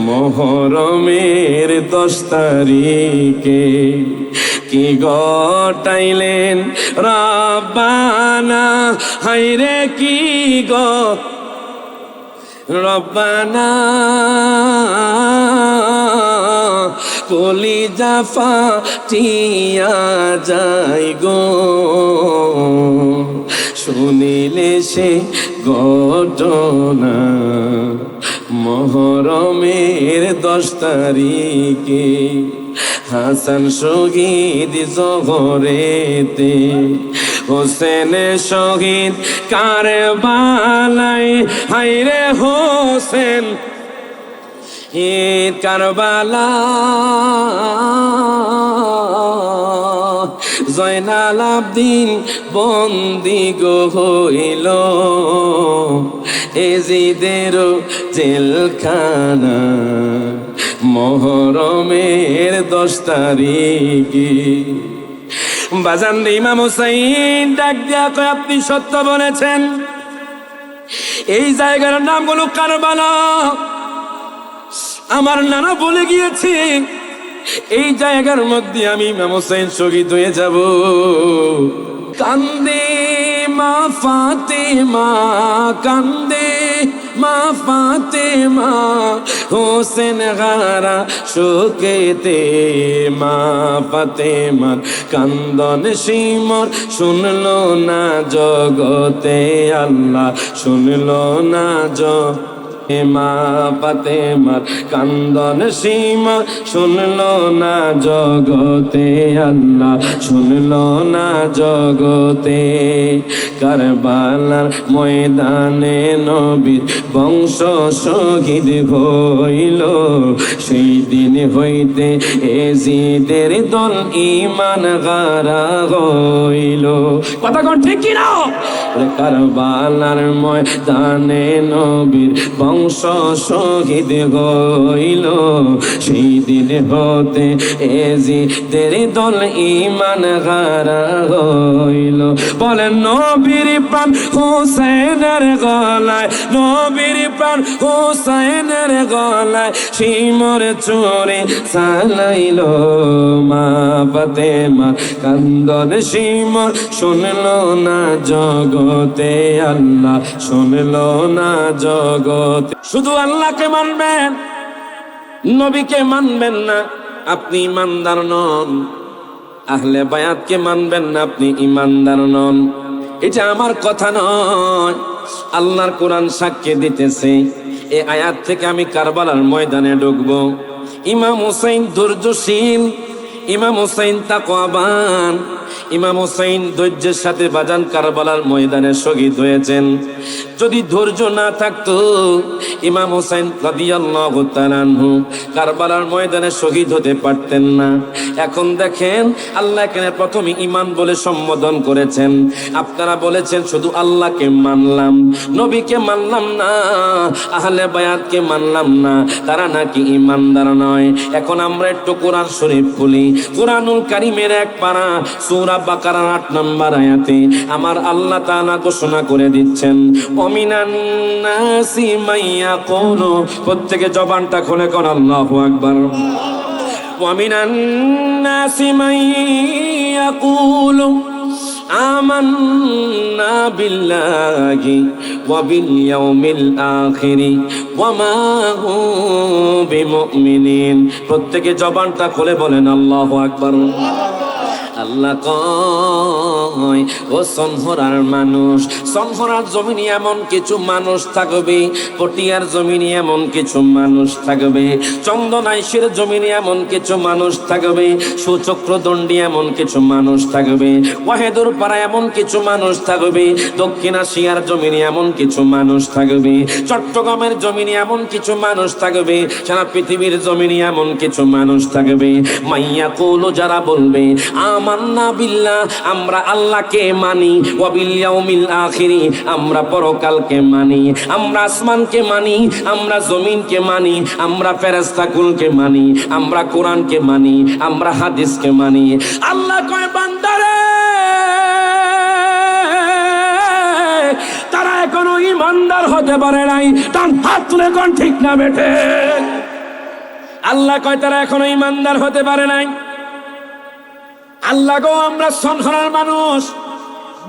মুহররমের 10 তারিখে কি ঘটাইলেন রব্বানা, হায়রে কি গো রব্বানা, কলিজা ফাটিয়া যায় গো শুনিলে সে ঘটনা। মুহররমের 10 তারিখে হাসান শহীদ জহরেতে, হোসেন শহীদ কারবালায়, হায়রে হোসেন ঈদ কারবালা, জয়নাল আবদিন বন্দি গো হইল এজিদের জেলখানা। মুহররমের 10 তারিখে বাজান ইমাম হুসাইন ডাক দিয়া কয়, আপনি সত্য বলেছেন, এই জায়গার নাম হলো কারবালা। আমার নানা বলে গিয়েছে এই জায়গার মধ্যে আমি ইমাম হুসাইন শহীদ হয়ে যাব। কান্দে মা ফাতেমা, কান্দে মা ফাতেমা, হোসেন গারা শোকেতে মা ফাতেমার কান্দন সিমর শুনলো না জগতে, আল্লাহ শুনলো না মা ফাতেমার কান্দন সীমা শুনলো না জগতে, আল্লাহ শুনলো না জগতে। কারবালার ময়দানে নবীর বংশ শহীদ হইল, সেই দিন হইতে এজিদের দল ঈমান গারা হইল। কথা কোন ঠিক কি না? কারবালার ময়দানে নবীর বংশ শহীদ হইল, সেই দিন হতে এজিদের দল ঈমান গারা হইল। বলেন নবীর প্রাণ হোসেনের গলায়, নবীর প্রাণ হোসেনের গলায় সিমর চোরে চালাইল মা ফাতেমার কান্দন সিমর শুনলো না জগতে, আল্লাহ শুনলো না জগতে। শুধু আল্লাহকে মানবেন, নবীকে মানবেন না, আপনি ইমানদার নন। আহলে বায়াতকে মানবেন না, আপনি ইমানদার নন। এটা আমার কথা নয়, আল্লাহর কোরআন সাক্ষ্য দিতেছে। এই আয়াত থেকে আমি কারবালার ময়দানে ঢুকবো। ইমাম হুসাইন ধৈর্যশীল, ইমাম হুসাইন তাকওয়াবান, ইমাম হুসাইন ধৈর্যের সাথে বাজান কারবালার ময়দানে শহীদ হয়েছেন। যদি ধৈর্য না থাকতো ইমাম হুসাইন রাদিয়াল্লাহু তাআলা আনহু কারবালার ময়দানে শহীদ হতে পারতেন না। এখন দেখেন আল্লাহ এখানে প্রথমে ঈমান বলে সম্বোধন করেছেন। আপনারা বলেছেন শুধু আল্লাহকে মানলাম, নবীকে মানলাম না, আহলে বায়াতকে মানলাম না, তারা নাকি ঈমানদার নয়। এখন আমরা একটু কোরআন শরীফ খুলি। কোরআনুল কারীমের এক পারা সূরা বাকারার 8 নম্বর আয়াতে আমার আল্লাহ তাআলা ঘোষণা করে দিচ্ছেন, ওমিনান নাসি মাইয়াকুলু, প্রত্যেকে জবানটা খুলে কোন আল্লাহু আকবার। ওমিনান নাসি মাইয়াকুলু আমান্না বিল্লাহি ওয়া বিল ইয়াউমিল আখিরি ওয়া মা হুম বিমুমিনিন। প্রত্যেকে জবানটা খুলে বলেন আল্লাহু আকবার। আল্লাহ কয়, ও সনহরার মানুষ, সনহরার জমিনে এমন কিছু মানুষ থাকবে, পটিয়ার জমিনে এমন কিছু মানুষ থাকবে, চন্দনাইশের জমিনে এমন কিছু মানুষ থাকবে, সুচক্রদণ্ডী এমন কিছু মানুষ থাকবে, ওয়াহেদুর পাড়া এমন কিছু মানুষ থাকবে, দক্ষিণ এশিয়ার জমিনে এমন কিছু মানুষ থাকবে, চট্টগ্রামের জমিনে এমন কিছু মানুষ থাকবে, সারা পৃথিবীর জমিনে এমন কিছু মানুষ থাকবে। মাইয়া কুলু, যারা বলবে আমান্না বিল্লাহ, আমরা আল্লাহকে মানি, ওয়া বিল ইয়াউমিল আখিরি, আমরা পরকালকে মানি, আমরা আসমানকে মানি, আমরা জমিনকে মানি, আমরা ফেরেশতাকুলকে মানি, আমরা কোরআনকে মানি, আমরা হাদিসকে মানি। আল্লাহ কয় বান্দারে তারা এখনো ইমানদার হতে পারে নাই। তার হাত তুলে কোন ঠিক না বেটে? আল্লাহ কয় তারা এখনো ইমানদার হতে পারে নাই। আল্লাহ গো, আমরা সংসারের মানুষ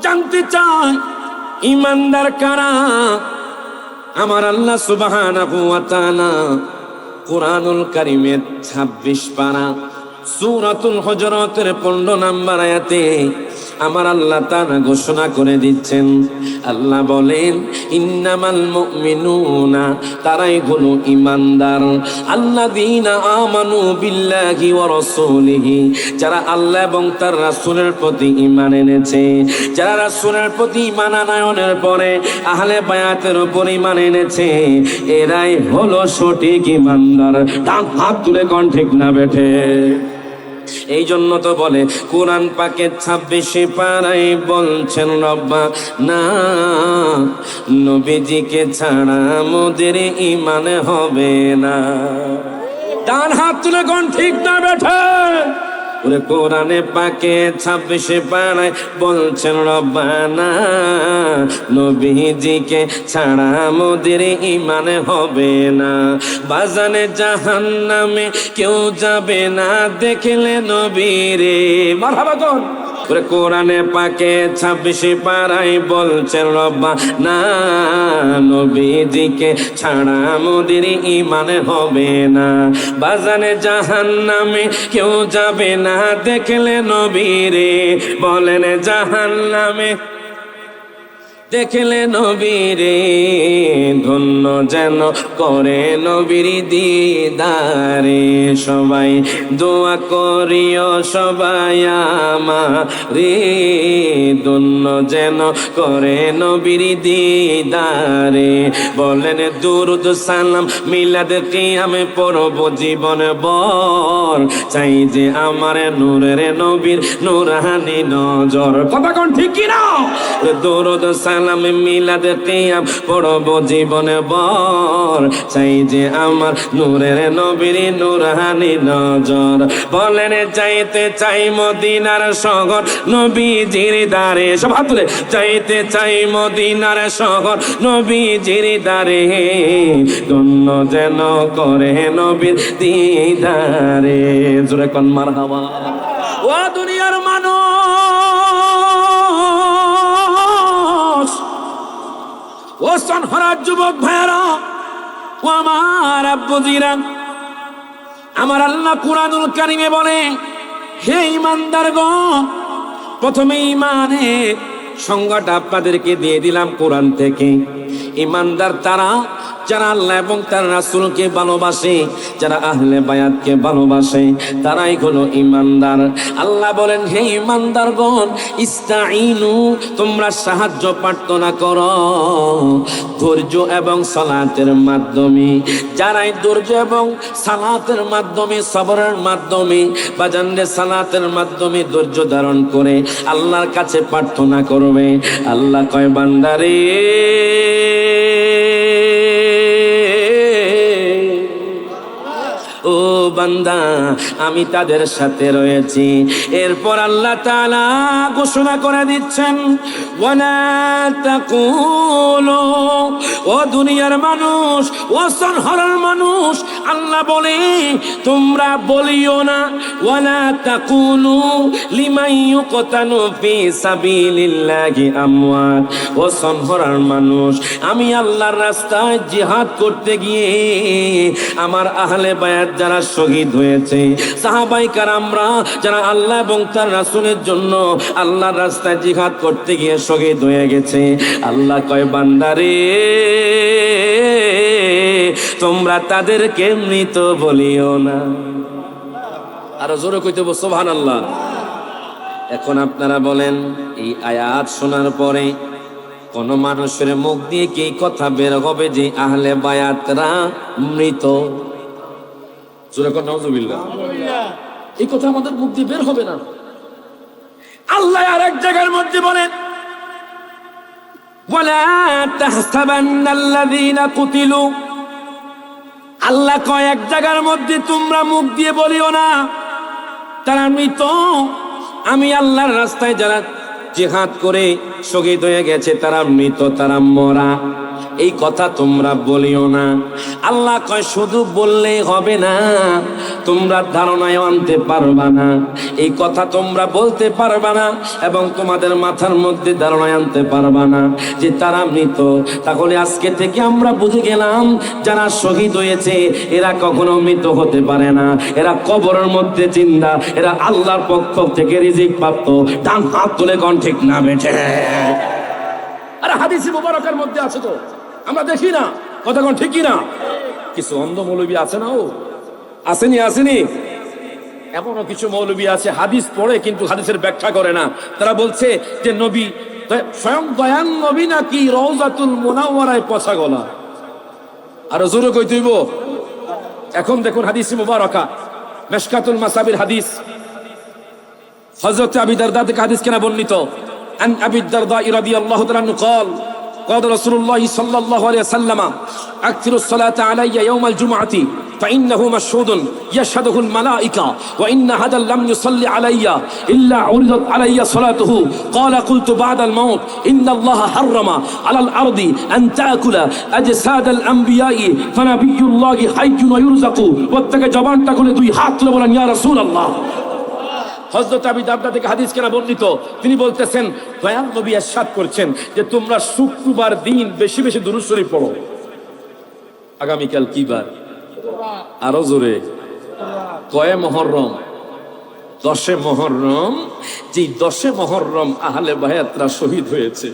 জানতে চাই ইমানদার কারা। আমার আল্লাহ সুবহানাহু ওয়া তাআলা কুরআনুল কারীমের 26 পারা সূরাতুল হুজুরাতের 15 নম্বর আয়াতে আমার আল্লাহ তাআলা ঘোষণা করে দিচ্ছেন। আল্লাহ বলেন, ইন্নামাল মুমিনুনা, তারাই হলো ইমানদার, আল্লাযীনা আমানু বিল্লাহি ওয়া রাসূলিহি, যারা আল্লাহ এবং তার রাসূলের প্রতি ঈমান এনেছে। যারা রাসূলের প্রতি ঈমান আনয়নের পরে আহলে বায়াতের উপর ঈমান এনেছে, এরাই হলো সঠিক ইমানদার। ডান হাত তুলে কোন ঠিক না বেঠে। এই জন্য তো বলে কোরআন পাকে 26 পারায় বলছেন রব্বা না, নবীজিকে ছাড়া মোদের ঈমান হবে না। ডান হাত তুলে কোন ঠিক না বেঠে। ওরে কোরআনে পাকে 26 পারায় বলছেন রব্বানা, নবীজিকে ছাড়া মোদের ঈমান হবে না। বাজানে জাহান্নামে কেউ যাবে না দেখলে নবীরে। মারহাবা কোন। ওরে কোরআনে পাকে 26 পারায় বলছেন রব্বানা, নবীজিকে ছাড়া মোদের ঈমান হবে না। বাজানে জাহান্নামে কেউ যাবে না দেখলে নবীরে। বলেন জাহান্নামে দেখলে নবীরে, ধন্য যেন করে নবীর দিদারে। সবাই দোয়া করিও সবাই আমারে, ধন্য যেন করে নবীর দিদারে। বলেন দুরুদ সালাম মিলাদ কিয়ামে পড়ব জীবন ভর, চাই যে আমার নূরের নবীর নূরানি নজর। কথা কোন ঠিক কি না। দুরুদ সালাম মিলাদ কিয়াম পড়ব জীবনে ভর, চাই যে আমার নূরের নবীর নূরানি নজর। বলেন চাইতে চাই মদিনার শহর নবীজির দারে। সব হাত তুলে চাইতে চাই মদিনার শহর নবীজির দারে, ধন্য যেন করে নবীর দিদারে। জোরে কোন মারহাবা। ও দুনিয়ার মানুষ, ও সনহরার যুবক ভাইরা, ও আমার আব্বুজিরা, আমার আল্লাহ কুরআনুল কারীমে বলে, হে ঈমানদার গো, প্রথমে ঈমানের সংজ্ঞাটা আপনাদেরকে দিয়ে দিলাম কোরআন থেকে। ঈমানদার তারা যারা আল্লাহ এবং তার রাসূলকে ভালোবাসে, যারা আহলে বায়াতকে ভালোবাসে, তারাই হলো ঈমানদার। আল্লাহ বলেন, হে ঈমানদারগণ, ইস্তাঈনু, তোমরা সাহায্য প্রার্থনা করো ধৈর্য এবং সালাতের মাধ্যমে। যারাই ধৈর্য এবং সালাতের মাধ্যমে, সবরের মাধ্যমে, বাজানরে সালাতের মাধ্যমে ধৈর্য ধারণ করে আল্লাহর কাছে প্রার্থনা করবে, আল্লাহ কয় বান্দারে, ও বান্দা, আমি তাদের সাথে রয়েছি। এরপর আল্লাহ তাআলা ঘোষণা করে দিচ্ছেন, ওয়ালা তাকুলু, ও দুনিয়ার মানুষ, ও সনহরের মানুষ, আল্লাহ বলে তোমরা বলিও না, ওয়ালা তাকুলু লিমান ইউকতালু ফি সাবিলিল্লাহি আমওয়াত। ও সনহরের মানুষ, আমি আল্লাহর রাস্তায় জিহাদ করতে গিয়ে আমার আহলে বায়াত যারা শহীদ হয়েছে, সাহাবায়ে কেরামরা যারা আল্লাহ এবং তার রাসূলের জন্য আল্লাহর রাস্তায় জিহাদ করতে গিয়ে শহীদ হয়ে গেছে, আল্লাহ কয় বান্দারে, তোমরা তাদেরকে মৃত বলিও না। আরো জোরে কইতে হবে সুবহানাল্লাহ। এখন আপনারা বলেন, এই আয়াত শোনার পরে কোন মানুষের মুখ দিয়ে কি কথা বের হবে যে আহলে বায়াতরা মৃত? জোরে কোন নাউজুবিল্লাহ। এই কথা আমাদের মুখ দিয়ে বের হবে না। আল্লাহ আরেক জায়গার মধ্যে বলেন, ওয়ালা তাহসাবান্নাল্লাযীনা কুতিলু, আল্লাহ কয় এক জায়গার মধ্যে তোমরা মুখ দিয়ে বলিও না তারা মৃত। আমি আল্লাহর রাস্তায় যারা জিহাদ করে শহীদ হয়ে গেছে, তারা মৃত, তারা মরা, এই কথা তোমরা বলিও না। আল্লাহ কয় শুধু বললেই হবে না, তোমরা ধারণায় আনতে পারবা না, এই কথা তোমরা বলতে পারবা না এবং তোমাদের মাথার মধ্যে ধারণায় আনতে পারবা না যে তারা মৃত। তাহলে আজকে থেকে আমরা বুঝে গেলাম যারা শহীদ হয়েছে এরা কখনো মৃত হতে পারে না, এরা কবরের মধ্যে জিন্দা, এরা আল্লাহর পক্ষ থেকে রিজিক প্রাপ্ত। ডান হাত তুলে কোন ঠিক না বেঠে? আরে হাদিসে মুবারকের মধ্যে আছে তো, আমরা দেখি না, কথা কোন ঠিকই না? কিছু অন্ধ মৌলবী আছে না, ও আসেনি এমনও কিছু মৌলবী আছে হাদিস পড়ে কিন্তু হাদিসের ব্যাখ্যা করে না। তারা বলছে যে নবী স্বয়ং দয়ান নবী নাকি রওজাতুল মুনাওয়ারায় পচা গলা। আর জোরে কই তুইব। এখন দেখুন হাদিসে মুবারকা মিশকাতুল মাসাবির হাদিস, হযরত আবু দারদা থেকে হাদিস কেনা বর্ণিত। আন আবি দারদা রাদিয়াল্লাহু তাআলা আনহু قال قال رسول الله صلى الله عليه وسلم اكثروا الصلاه علي يوم الجمعه فانه مشهود يشهده الملائكه وان هذا لم يصلي علي الا عرضت علي صلاته قال قلت بعد الموت ان الله حرم على الارض ان تاكل اجساد الانبياء فنبي الله حي ويرزق প্রত্যেকে জবানটা খুলে দুই হাত তুলে বলেন ইয়া রাসূলুল্লাহ। হযরত আবু দারদা থেকে হাদিস কেনা বর্ণিত, তিনি বলতেছেন দয়াল নবী ইরশাদ করছেন যে তোমরা শুক্রবার দিন বেশি বেশি দুরূদ শরীফ পড়ো। আগামীকাল কি বার? আরো জোরে কয়ে মুহররম, 10 মুহররম। যে 10 মুহররম আহলে বায়াতরা শহীদ হয়েছে,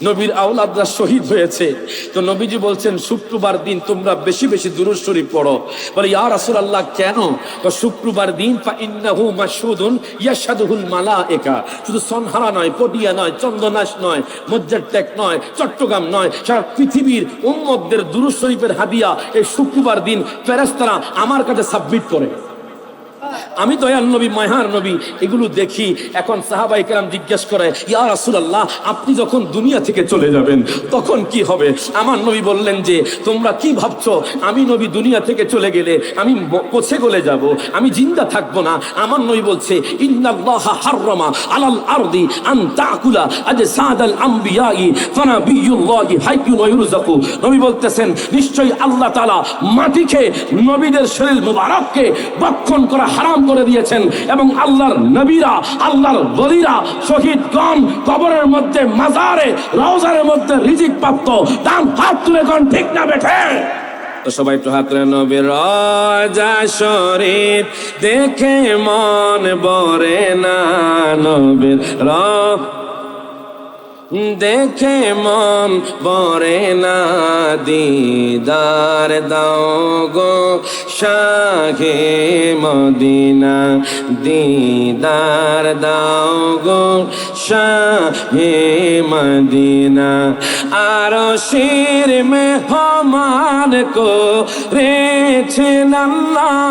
নবীর আওলাদরা শহীদ হয়েছে। তো নবীজি বলছেন শুক্রবার দিন তোমরা বেশি বেশি দুরূদ শরীফ পড়ো। বলে ইয়া রাসূলুল্লাহ কেন? তো শুক্রবার দিন ফা ইন্নাহু মাশহুদুন ইয়াশহাদুহুল মালায়েকা। শুধু সনহারা নয়, পটিয়া নয়, চন্দনাশ নয়, মজ্জারটেক নয়, চট্টগ্রাম নয়, সারা পৃথিবীর উম্মতদের দুরূদ শরীফের হাদিয়া এই শুক্রবার দিন ফেরেশতারা আমার কাছে সাবমিট করে। আমি দয়াল নবী, মায়ার নবী এগুলো দেখি। এখন সাহাবায়ে কেরাম জিজ্ঞেস করে ইয়া রাসূলুল্লাহ আপনি যখন দুনিয়া থেকে চলে যাবেন তখন কি হবে? আমার নবী বললেন যে তোমরা কি ভাবছো আমি নবী দুনিয়া থেকে চলে গেলে আমি পচে গলে যাব, আমি জিন্দা থাকবো না? আমার নবী বলছে ইন্নাল্লাহা হাররামা আলাল আরদি আন তাকুলা আজসাদাল আমবিয়াই ফানাবিয়ুল্লাহি হাইয়ুন ওয়া ইউরযাকু। নবী বলতেছেন নিশ্চয়ই আল্লাহ তাআলা মাটিকে নবীদের শরীর মুবারককে ভক্ষণ করা হারাম করে দিয়েছেন এবং আল্লাহর নবীরা, আল্লাহর ওলিরা, শহীদগণ কবরের মধ্যে, মাজারে, রওজার মধ্যে রিজিক প্রাপ্ত। দাম হাত তুলে কোন ঠিক না বেঠে? তো সবাই একটু হাত তুলে নবীর রওজা শরীফ দেখে মন ভরে না, নবীর দেখে মন ভরে না, দিদার দাও গো শাহে মদিনা, দিদার দাও গো শাহে মদিনা। আরশের মেহমান করেছেন আল্লাহ,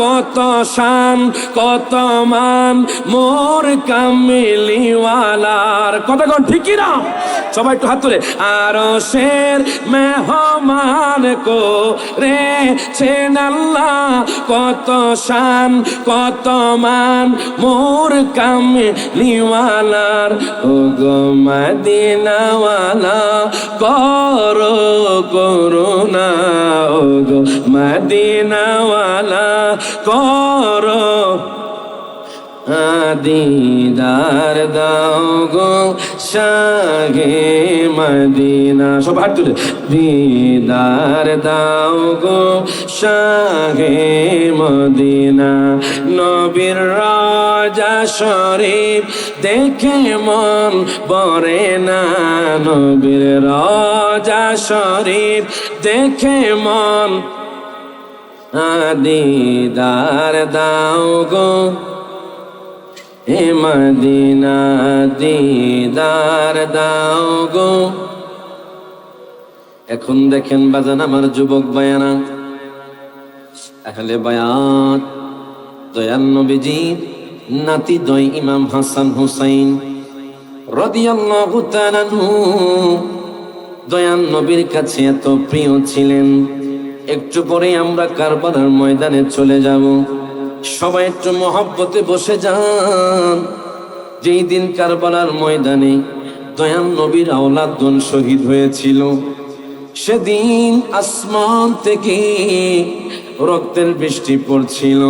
কত শান কত মান মোর কামিলিওয়ালার। কথা কোন ঠিকই না? সবাই একটু হাত তুলে আরশের মেহমান করেছেন আল্লাহ, কত শান কত মান মোর কামলিওয়ালার। ও গো মদিনাওয়ালা করো করুণা, ও গো মদিনাওয়ালা করো দিদার দাও গো শাহে মদিনা। সব হাত তুলে দিদার দাও গো শাহে মদিনা। নবীর রওজা শরীফ দেখে মন ভরে না, নবীর রওজা শরীফ দেখে মন দিদার দাও গো হে মদিনা, দিদার দাও গো। এখন দেখেন বাজান আমার যুবক বায়ানা, আহলে বায়াত, দয়াল নবীজি নাতি দয় ইমাম হাসান হুসাইন রাদিয়াল্লাহু তাআলা আনহু দয়াল নবীর কাছে এত প্রিয় ছিলেন। একটু পরে আমরা কারবালার ময়দানে চলে যাব, সবাই একটু মহব্বতে বসে যান। যেই দিন কারবালার ময়দানে দয়াল নবীর আওলাদগণ শহীদ হয়েছিল, সেদিন আসমান থেকে রক্তের বৃষ্টি পড়ছিল।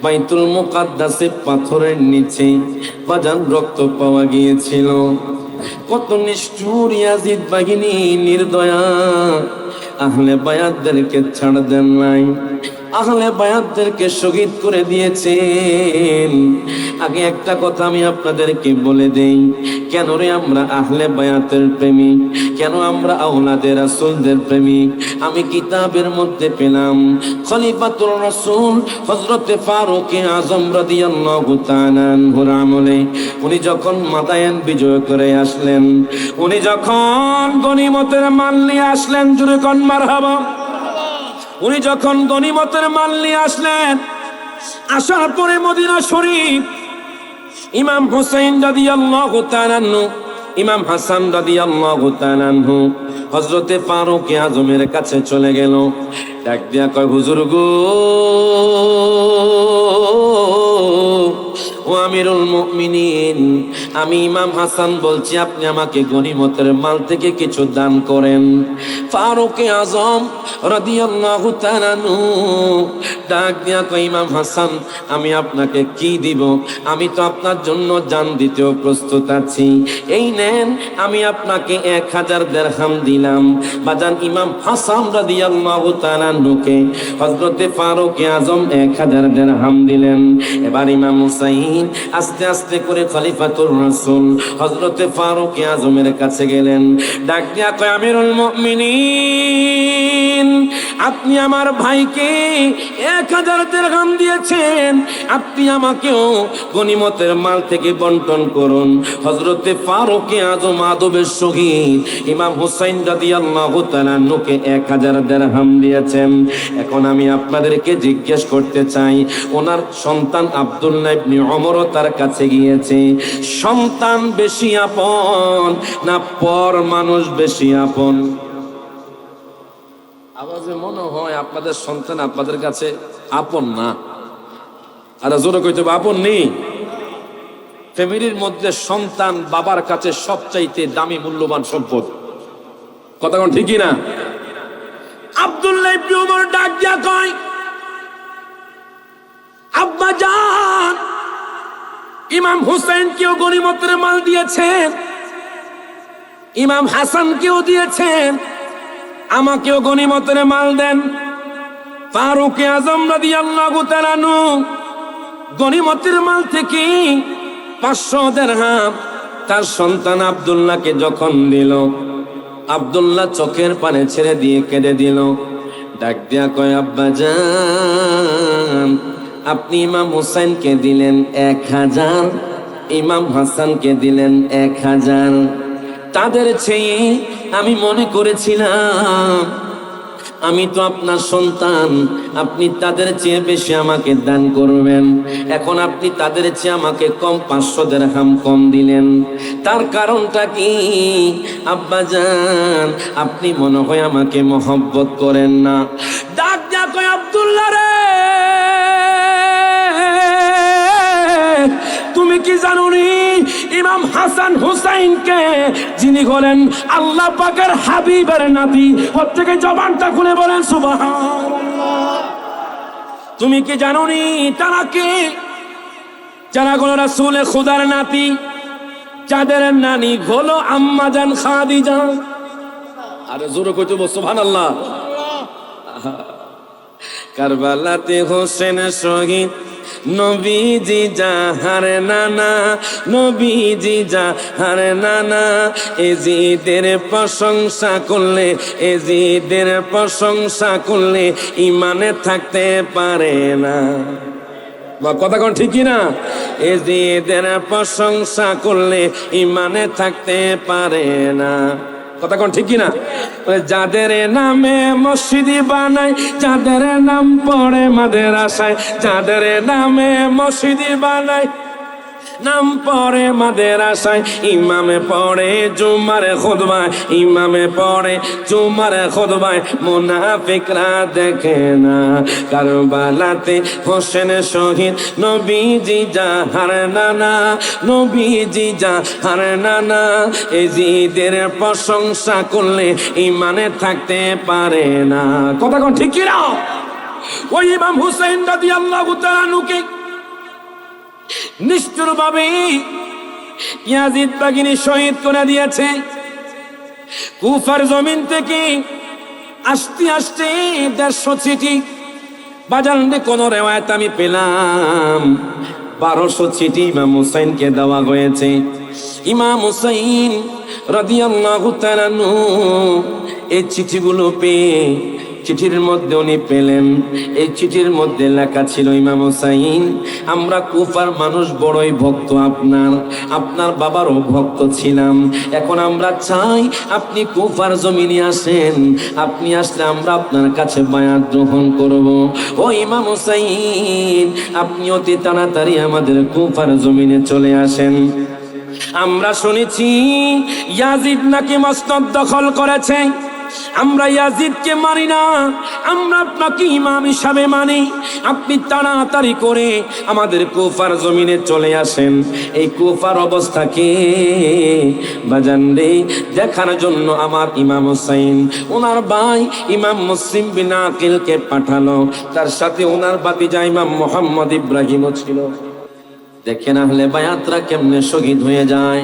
বাইতুল মুকাদ্দাসে পাথরের নিচে বাজান রক্ত পাওয়া গিয়েছিল। কত নিষ্ঠুর ইয়াজিদ বাহিনী নির্দয়া আহলে বায়াতদেরকে ছাড় দেন নাই, আহলে বায়াতদেরকে শহীদ করে দিয়েছেন। আগে একটা কথা আমি আপনাদেরকে বলে দেই, কেন রে আমরা আহলে বায়াতের প্রেমিক, কেন আমরা আওলাদে রাসূলদের প্রেমিক? আমি কিতাবের মধ্যে পেলাম খলিফাতুর রাসূল হযরতে ফারুক আযম রাদিয়াল্লাহু তাআলা আনহুর আমলে উনি যখন মাদায়ান বিজয় করে আসলেন, উনি যখন গনিমতের মাল নিয়ে আসলেন, জোরে কোন মারহাবা। উনি যখন গনিমতের মাল নিয়ে আসলেন, আসার পরে মদিনা শরীফ ইমাম হুসাইন রাদিয়াল্লাহু তাআলা আনহু, ইমাম হাসান রাদিয়াল্লাহু তাআলা আনহু হযরতে ফারুক আযমের কাছে চলে গেল। ডাক দিয়া কয়, হুজুর গো, ও আমিরুল মুমিনিন, আমি ইমাম হাসান বলছি, আপনি আমাকে গনিমতের মাল থেকে কিছু দান করেন। ফারুক আযম রাদিয়াল্লাহু তাআলা আনহু ডাক দিয়া কয়, ইমাম হাসান, আমি আপনাকে কি দিব? আমি তো আপনার জন্য জান দিতেও প্রস্তুত আছি। এই নেন, আমি আপনাকে 1000 দিরহাম দিলাম। বাজান ইমাম হাসান রাদিয়াল্লাহু তাআলা আনহুকে হযরতে ফারুক আযম 1000 দিরহাম দিলেন। এবার ইমাম হুসাইন আস্তে আস্তে করে খলিফাতুর রাসূল হযরতে ফারুক আযমের কাছে গেলেন। ডাক দিয়া কয়, আমিরুল মুমিনিন, আপনি আমার ভাইকে 1000 দিরহাম দিয়েছেন, আপনি আমাকেও গনিমতের মাল থেকে বন্টন করুন। হযরতে ফারুক আযম আদবের সহিত ইমাম হুসাইন রাদিয়াল্লাহু তাআলা আনহুকে 1000 দিরহাম দিয়েছেন। এখন আমি আপনাদেরকে জিজ্ঞেস করতে চাই, ওনার সন্তান আব্দুল্লাহ ইবনে ওমর তার কাছে গিয়েছে, সন্তান বেশি আপন না পর মানুষ বেশি আপন? আওয়াজে মনে হয় আপনাদের সন্তান আপনাদের কাছে আপন না। আর জোরে কইতে আপন নেই। ফ্যামিলির মধ্যে সন্তান বাবার কাছে সবচাইতে দামি মূল্যবান সম্পদ। কথা কোন ঠিকই না? আব্দুল্লাহ ইবনে ওমর ডাক দিয়া কয়, আব্বা জান, ইমাম হুসাইন কেও গনিমতের মাল দিয়েছেন, ইমাম হাসান কেও দিয়েছেন, আমাকেও গনিমতের মাল দেন। ফারুক আযম রাদিয়াল্লাহু তাআলা আনহু গনিমতের মাল থেকে 500 দিরহাম তার সন্তান আব্দুল্লাহকে যখন দিল, আব্দুল্লাহ চোখের পানি ছেড়ে দিয়ে কেঁদে দিল। ডাক দিয়া কয়, আব্বা জান, আপনি ইমাম হুসাইনকে দিলেন 1000, ইমাম হাসানকে দিলেন 1000। তাদের চেয়ে আমি মনে করেছিলাম আমি তো আপনার সন্তান, আপনি তাদের চেয়ে বেশি আমাকে দান করবেন। এখন আপনি তাদের চেয়ে আমাকে কম 500 দিরহাম কম দিলেন, তার কারণটা কি? আব্বাজান, আপনি মনে হয় আমাকে মহব্বত করেন না। ডাক দিয়া কয়, আব্দুল্লাহ রে, তুমি কি জানো নি ইমাম হাসান হুসাইনকে, যিনি হলেন আল্লাহ পাকের হাবিবের নাতি, প্রত্যেকে জবানটা খুলে বলেন সুবহানাল্লাহ। তুমি কি জানো নি তারা কে? যারা হলো রাসূলে খুদার নাতি, যাদের নানি হলো আম্মা জান খাদিজা। আরে জোরে কইতে বল সুবহানাল্লাহ। কারবালাতে হোসেন শহীদ নবীজি যাহার নানা, নবীজি যাহার নানা, এজিদের প্রশংসা করলে, এজিদের প্রশংসা করলে ইমানে থাকতে পারে না। কথা কোন ঠিকই না? এজিদের প্রশংসা করলে ইমানে থাকতে পারে না। কথা কোন ঠিক কিনা? যাদের নামে মসজিদি বানায়, যাদের নাম পড়ে মাদ্রাসায়, যাদের নামে মসজিদি বানায়, নাম পড়ে মাদ্রাসায়, ইমামে পড়ে জুমার খুতবায়, ইমামে পড়ে জুমার খুতবায়, মুনাফিকরা দেখে না কারবালাতে হোসেন শহীদ নবীজি যাহার নানা, নবীজি যাহার নানা। এজিদের প্রশংসা করলে ইমানে থাকতে পারে না। কথা কোন ঠিক কি না? ওই ইমাম হুসাইন রাদিয়াল্লাহু তাআলা আনহুকে নিষ্ঠুরভাবে ইয়াজিদ বাগিনী শহীদ করে দিয়েছে। কুফার জমিন থেকে আসতে আসতে 150 চিঠি, বাজারে কোন রেওয়ায়েত আমি পেলাম 1200 চিঠি ইমাম হুসাইনকে দেওয়া হয়েছে। ইমাম হুসাইন রাদিয়াল্লাহু তাআলা আনহু এই চিঠিগুলো পেয়ে, চিঠির মধ্যে উনি পেলেন, এই চিঠির মধ্যে লেখা ছিল, ইমাম হুসাইন আমরা কুফার মানুষ বড়ই ভক্ত আপনার, আপনার বাবারও ভক্ত ছিলাম। এখন আমরা চাই আপনি কুফার জমিনে আসেন, আপনি আসলে আমরা আপনার কাছে বায়াত গ্রহণ করব। ও ইমাম হুসাইন আপনি অতি তাড়াতাড়ি আমাদের কুফার জমিনে চলে আসেন। আমরা শুনেছি ইয়াজিদ নাকি মসনদ দখল করেছে, আমরা ইয়াজিদকে মানি না, আমরা আপনাকে ইমাম হিসাবে মানি। আপনি তাড়াতাড়ি করে আমাদের কুফার জমিনে চলে আসেন। এই কুফার অবস্থাকে বাজান রে দেখার জন্য আমার ইমাম হুসাইন ওনার ভাই ইমাম মুসলিম বিন আকিলকে পাঠালো, তার সাথে ওনার ভাতিজা ইমাম মুহাম্মদ ইব্রাহিমও ছিল। দেখেন আহলে বায়াতরা কেমনে শহীদ হয়ে যায়।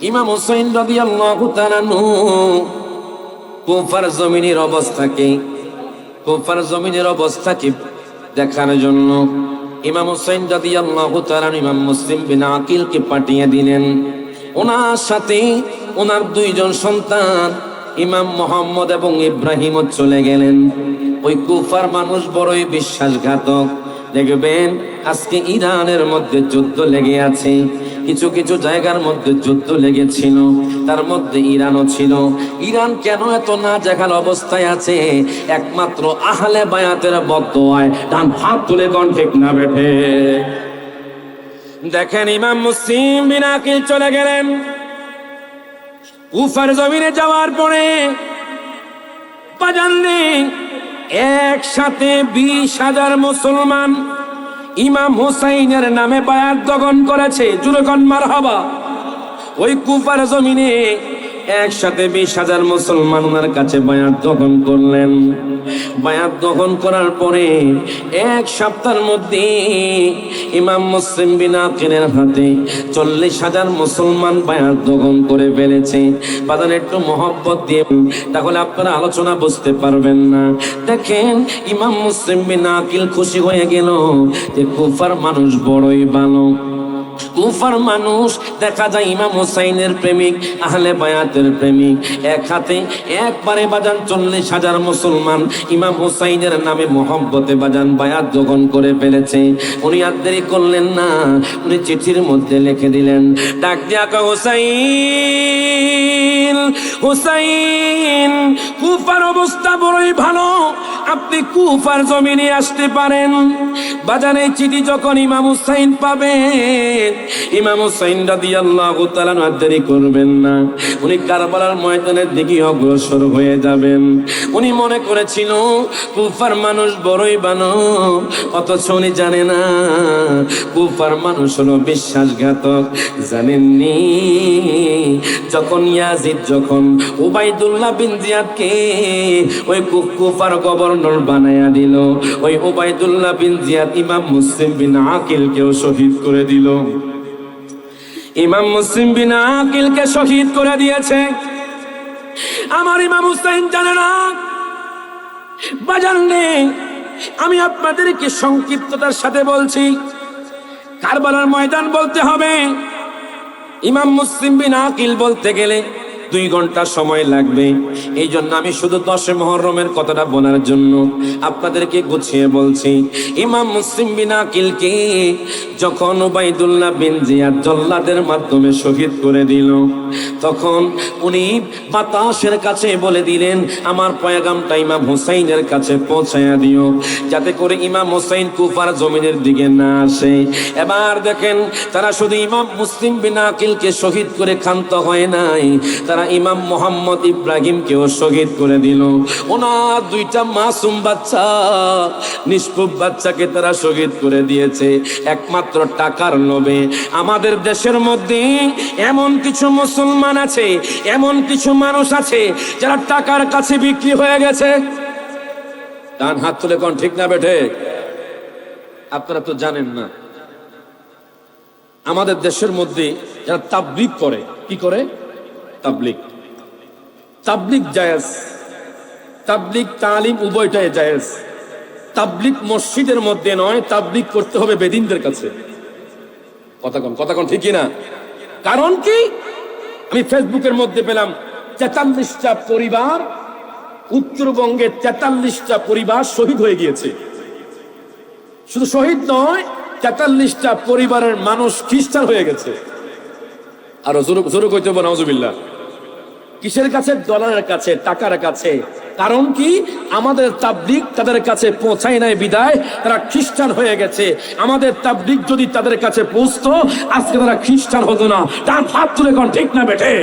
ইমাম হুসাইন রাদিয়াল্লাহু তাআলা আনহু কুফার জমিনের অবস্থাকে দেখার জন্য ইমাম হুসাইন রাদিয়াল্লাহু তাআলা ইমাম মুসলিম বিন আকিলকে পাঠিয়ে দিলেন। ওনার সাথে ওনার 2 জন সন্তান ইমাম মুহাম্মদ এবং ইব্রাহিমও চলে গেলেন। ওই কুফার মানুষ বড়ই বিশ্বাসঘাতক। দেখবেন আজকে ইরানের মধ্যে যুদ্ধ লেগে আছে, কিছু কিছু জায়গার মধ্যে যুদ্ধ লেগেছিল, তার মধ্যে ইরানও ছিল। ইরান কেন এত নাজেহাল অবস্থায় আছে? একমাত্র আহলে বায়াতের বদদোয়ায়। ডান হাত তুলে কোন ঠিক না বেঠে? দেখেন ইমাম মুসলিম বিন আকিল চলে গেলেন। কুফার জমিনে যাওয়ার পরে বাজারে একসাথে 20,000 মুসলমান ইমাম হুসাইনের নামে বায়াত গ্রহণ করেছে। জোরে কোন মারহাবা। ওই কুফার জমিনে একসাথে 20,000 মুসলমান ওনার কাছে বায়াত গ্রহণ করলেন। বায়াত গ্রহণ করার পরে 1 সপ্তাহের মধ্যে ইমাম মুসলিম বিন আকিলের হাতে 40,000 মুসলমান বায়াত গ্রহণ করে ফেলেছে। বাদান একটু মহব্বত দিয়ে তাহলে আপনারা আলোচনা বুঝতে পারবেন না। দেখেন ইমাম মুসলিম বিন আকিল খুশি হয়ে গেল যে কুফার মানুষ বড়ই ভালো। কুফার মানুষ দেখা যায় ইমাম হুসাইনের প্রেমিক, আহলে বায়াতের প্রেমিক। এক হাতে একবারে বাজান 40,000 মুসলমান ইমাম হুসাইনের নামে মোহব্বতে বাজান বায়াত গ্রহণ করে ফেলেছে। উনি আর দেরি করলেন না, উনি চিঠির মধ্যে লিখে দিলেন, ডাক দিয়া কও হুসাইন, হুসাইন কুফার অবস্থা বড়ই ভালো, আপনি কুফার জমিনে আসতে পারেন। বাজারে চিঠি যখন ইমাম হুসাইন পাবেন, ইমাম হুসাইন রাদিয়াল্লাহু তাআলা আর দেরি করবেন না, উনি কারবালার ময়দানের দিকে অগ্রসর হয়ে যাবেন। উনি মনে করেছিল কুফার মানুষ বড়ই ভালো, অথচ উনি জানে না কুফার মানুষ হলো বিশ্বাসঘাতক। জানেননি যখন ইয়াজিদ যখন উবাইদুল্লাহ বিন জিয়াদকে ওই কুফার গভর্নর বানায়া দিল, ওই উবাইদুল্লাহ বিন জিয়াদ ইমাম মুসলিম বিন আকিলকেও শহীদ করে দিল। ইমাম মুসলিম বিন আকিলকে শহীদ করে দিয়েছে। আমার ইমাম হুসাইন জানে না। বাজান নেই, আমি আপনাদেরকে সংক্ষিপ্ততার সাথে বলছি। কারবালার ময়দান বলতে হবে, ইমাম মুসলিম বিন আকিল বলতে গেলে 2 ঘন্টা সময় লাগবে। এই জন্য আমি শুধু 10 মুহররমের কথাটা বলার জন্য আপনাদেরকে গুছিয়ে বলছি। ইমাম মুসলিম বিন আকিলকে যখন উবাইদুল্লাহ বিন জিয়াদ জল্লাদের মাধ্যমে শহীদ করে দিল, তখন উনি বাতাসের কাছে বলে দিলেন, আমার পয়গামটা ইমাম হুসাইনের কাছে পৌঁছায়া দিও, যাতে করে ইমাম হুসাইন কুফার জমিনের দিকে না আসে। এবার দেখেন, তারা শুধু ইমাম মুসলিম বিন আকিলকে শহীদ করে ক্ষান্ত হয় নাই, তারা ইমাম মোহাম্মদ ইব্রাহিমকেও শহীদ করে দিল। ওনার 2টা মাসুম বাচ্চা, নিষ্পাপ বাচ্চাকে তারা শহীদ করে দিয়েছে একমাত্র টাকার লোভে। আমাদের দেশের মধ্যে এমন কিছু মুসলমান আছে, এমন কিছু মানুষ আছে যারা টাকার কাছে বিক্রি হয়ে গেছে। ডান হাত তুলে কোন ঠিক না বেঠে? আপনারা তো জানেন না, আমাদের দেশের মধ্যে যারা তাবলীগ করে, কি করে? তাবলীগ জায়েজ, তাবলীগ তালিম উভয়টাই জায়েজ। তাবলীগ মসজিদের মধ্যে নয়, তাবলীগ করতে হবে বেদিনদের কাছে। কথা কোন ঠিক না? কারণ কি? আমি ফেসবুকের মধ্যে পেলাম 43টা পরিবার, উত্তরবঙ্গে 43টা পরিবার শহীদ হয়ে গিয়েছে। শুধু শহীদ নয়, 43টা পরিবারের মানুষ খ্রিস্টান হয়ে গেছে। আরো জোরে কইতে হবে নাউজুবিল্লাহ। কিসের কাছে? ডলারের কাছে, টাকার কাছে। কারণ কি? আমাদের তাবলীগ তাদের কাছে পৌঁছায় নাই বিদায় তারা খ্রিস্টান হয়ে গেছে। আমাদের তাবলীগ যদি তাদের কাছে পৌঁছতো, আজকে তারা খ্রিস্টান হতো না। তার হাত তুলে কোন ঠিক না বেঠে?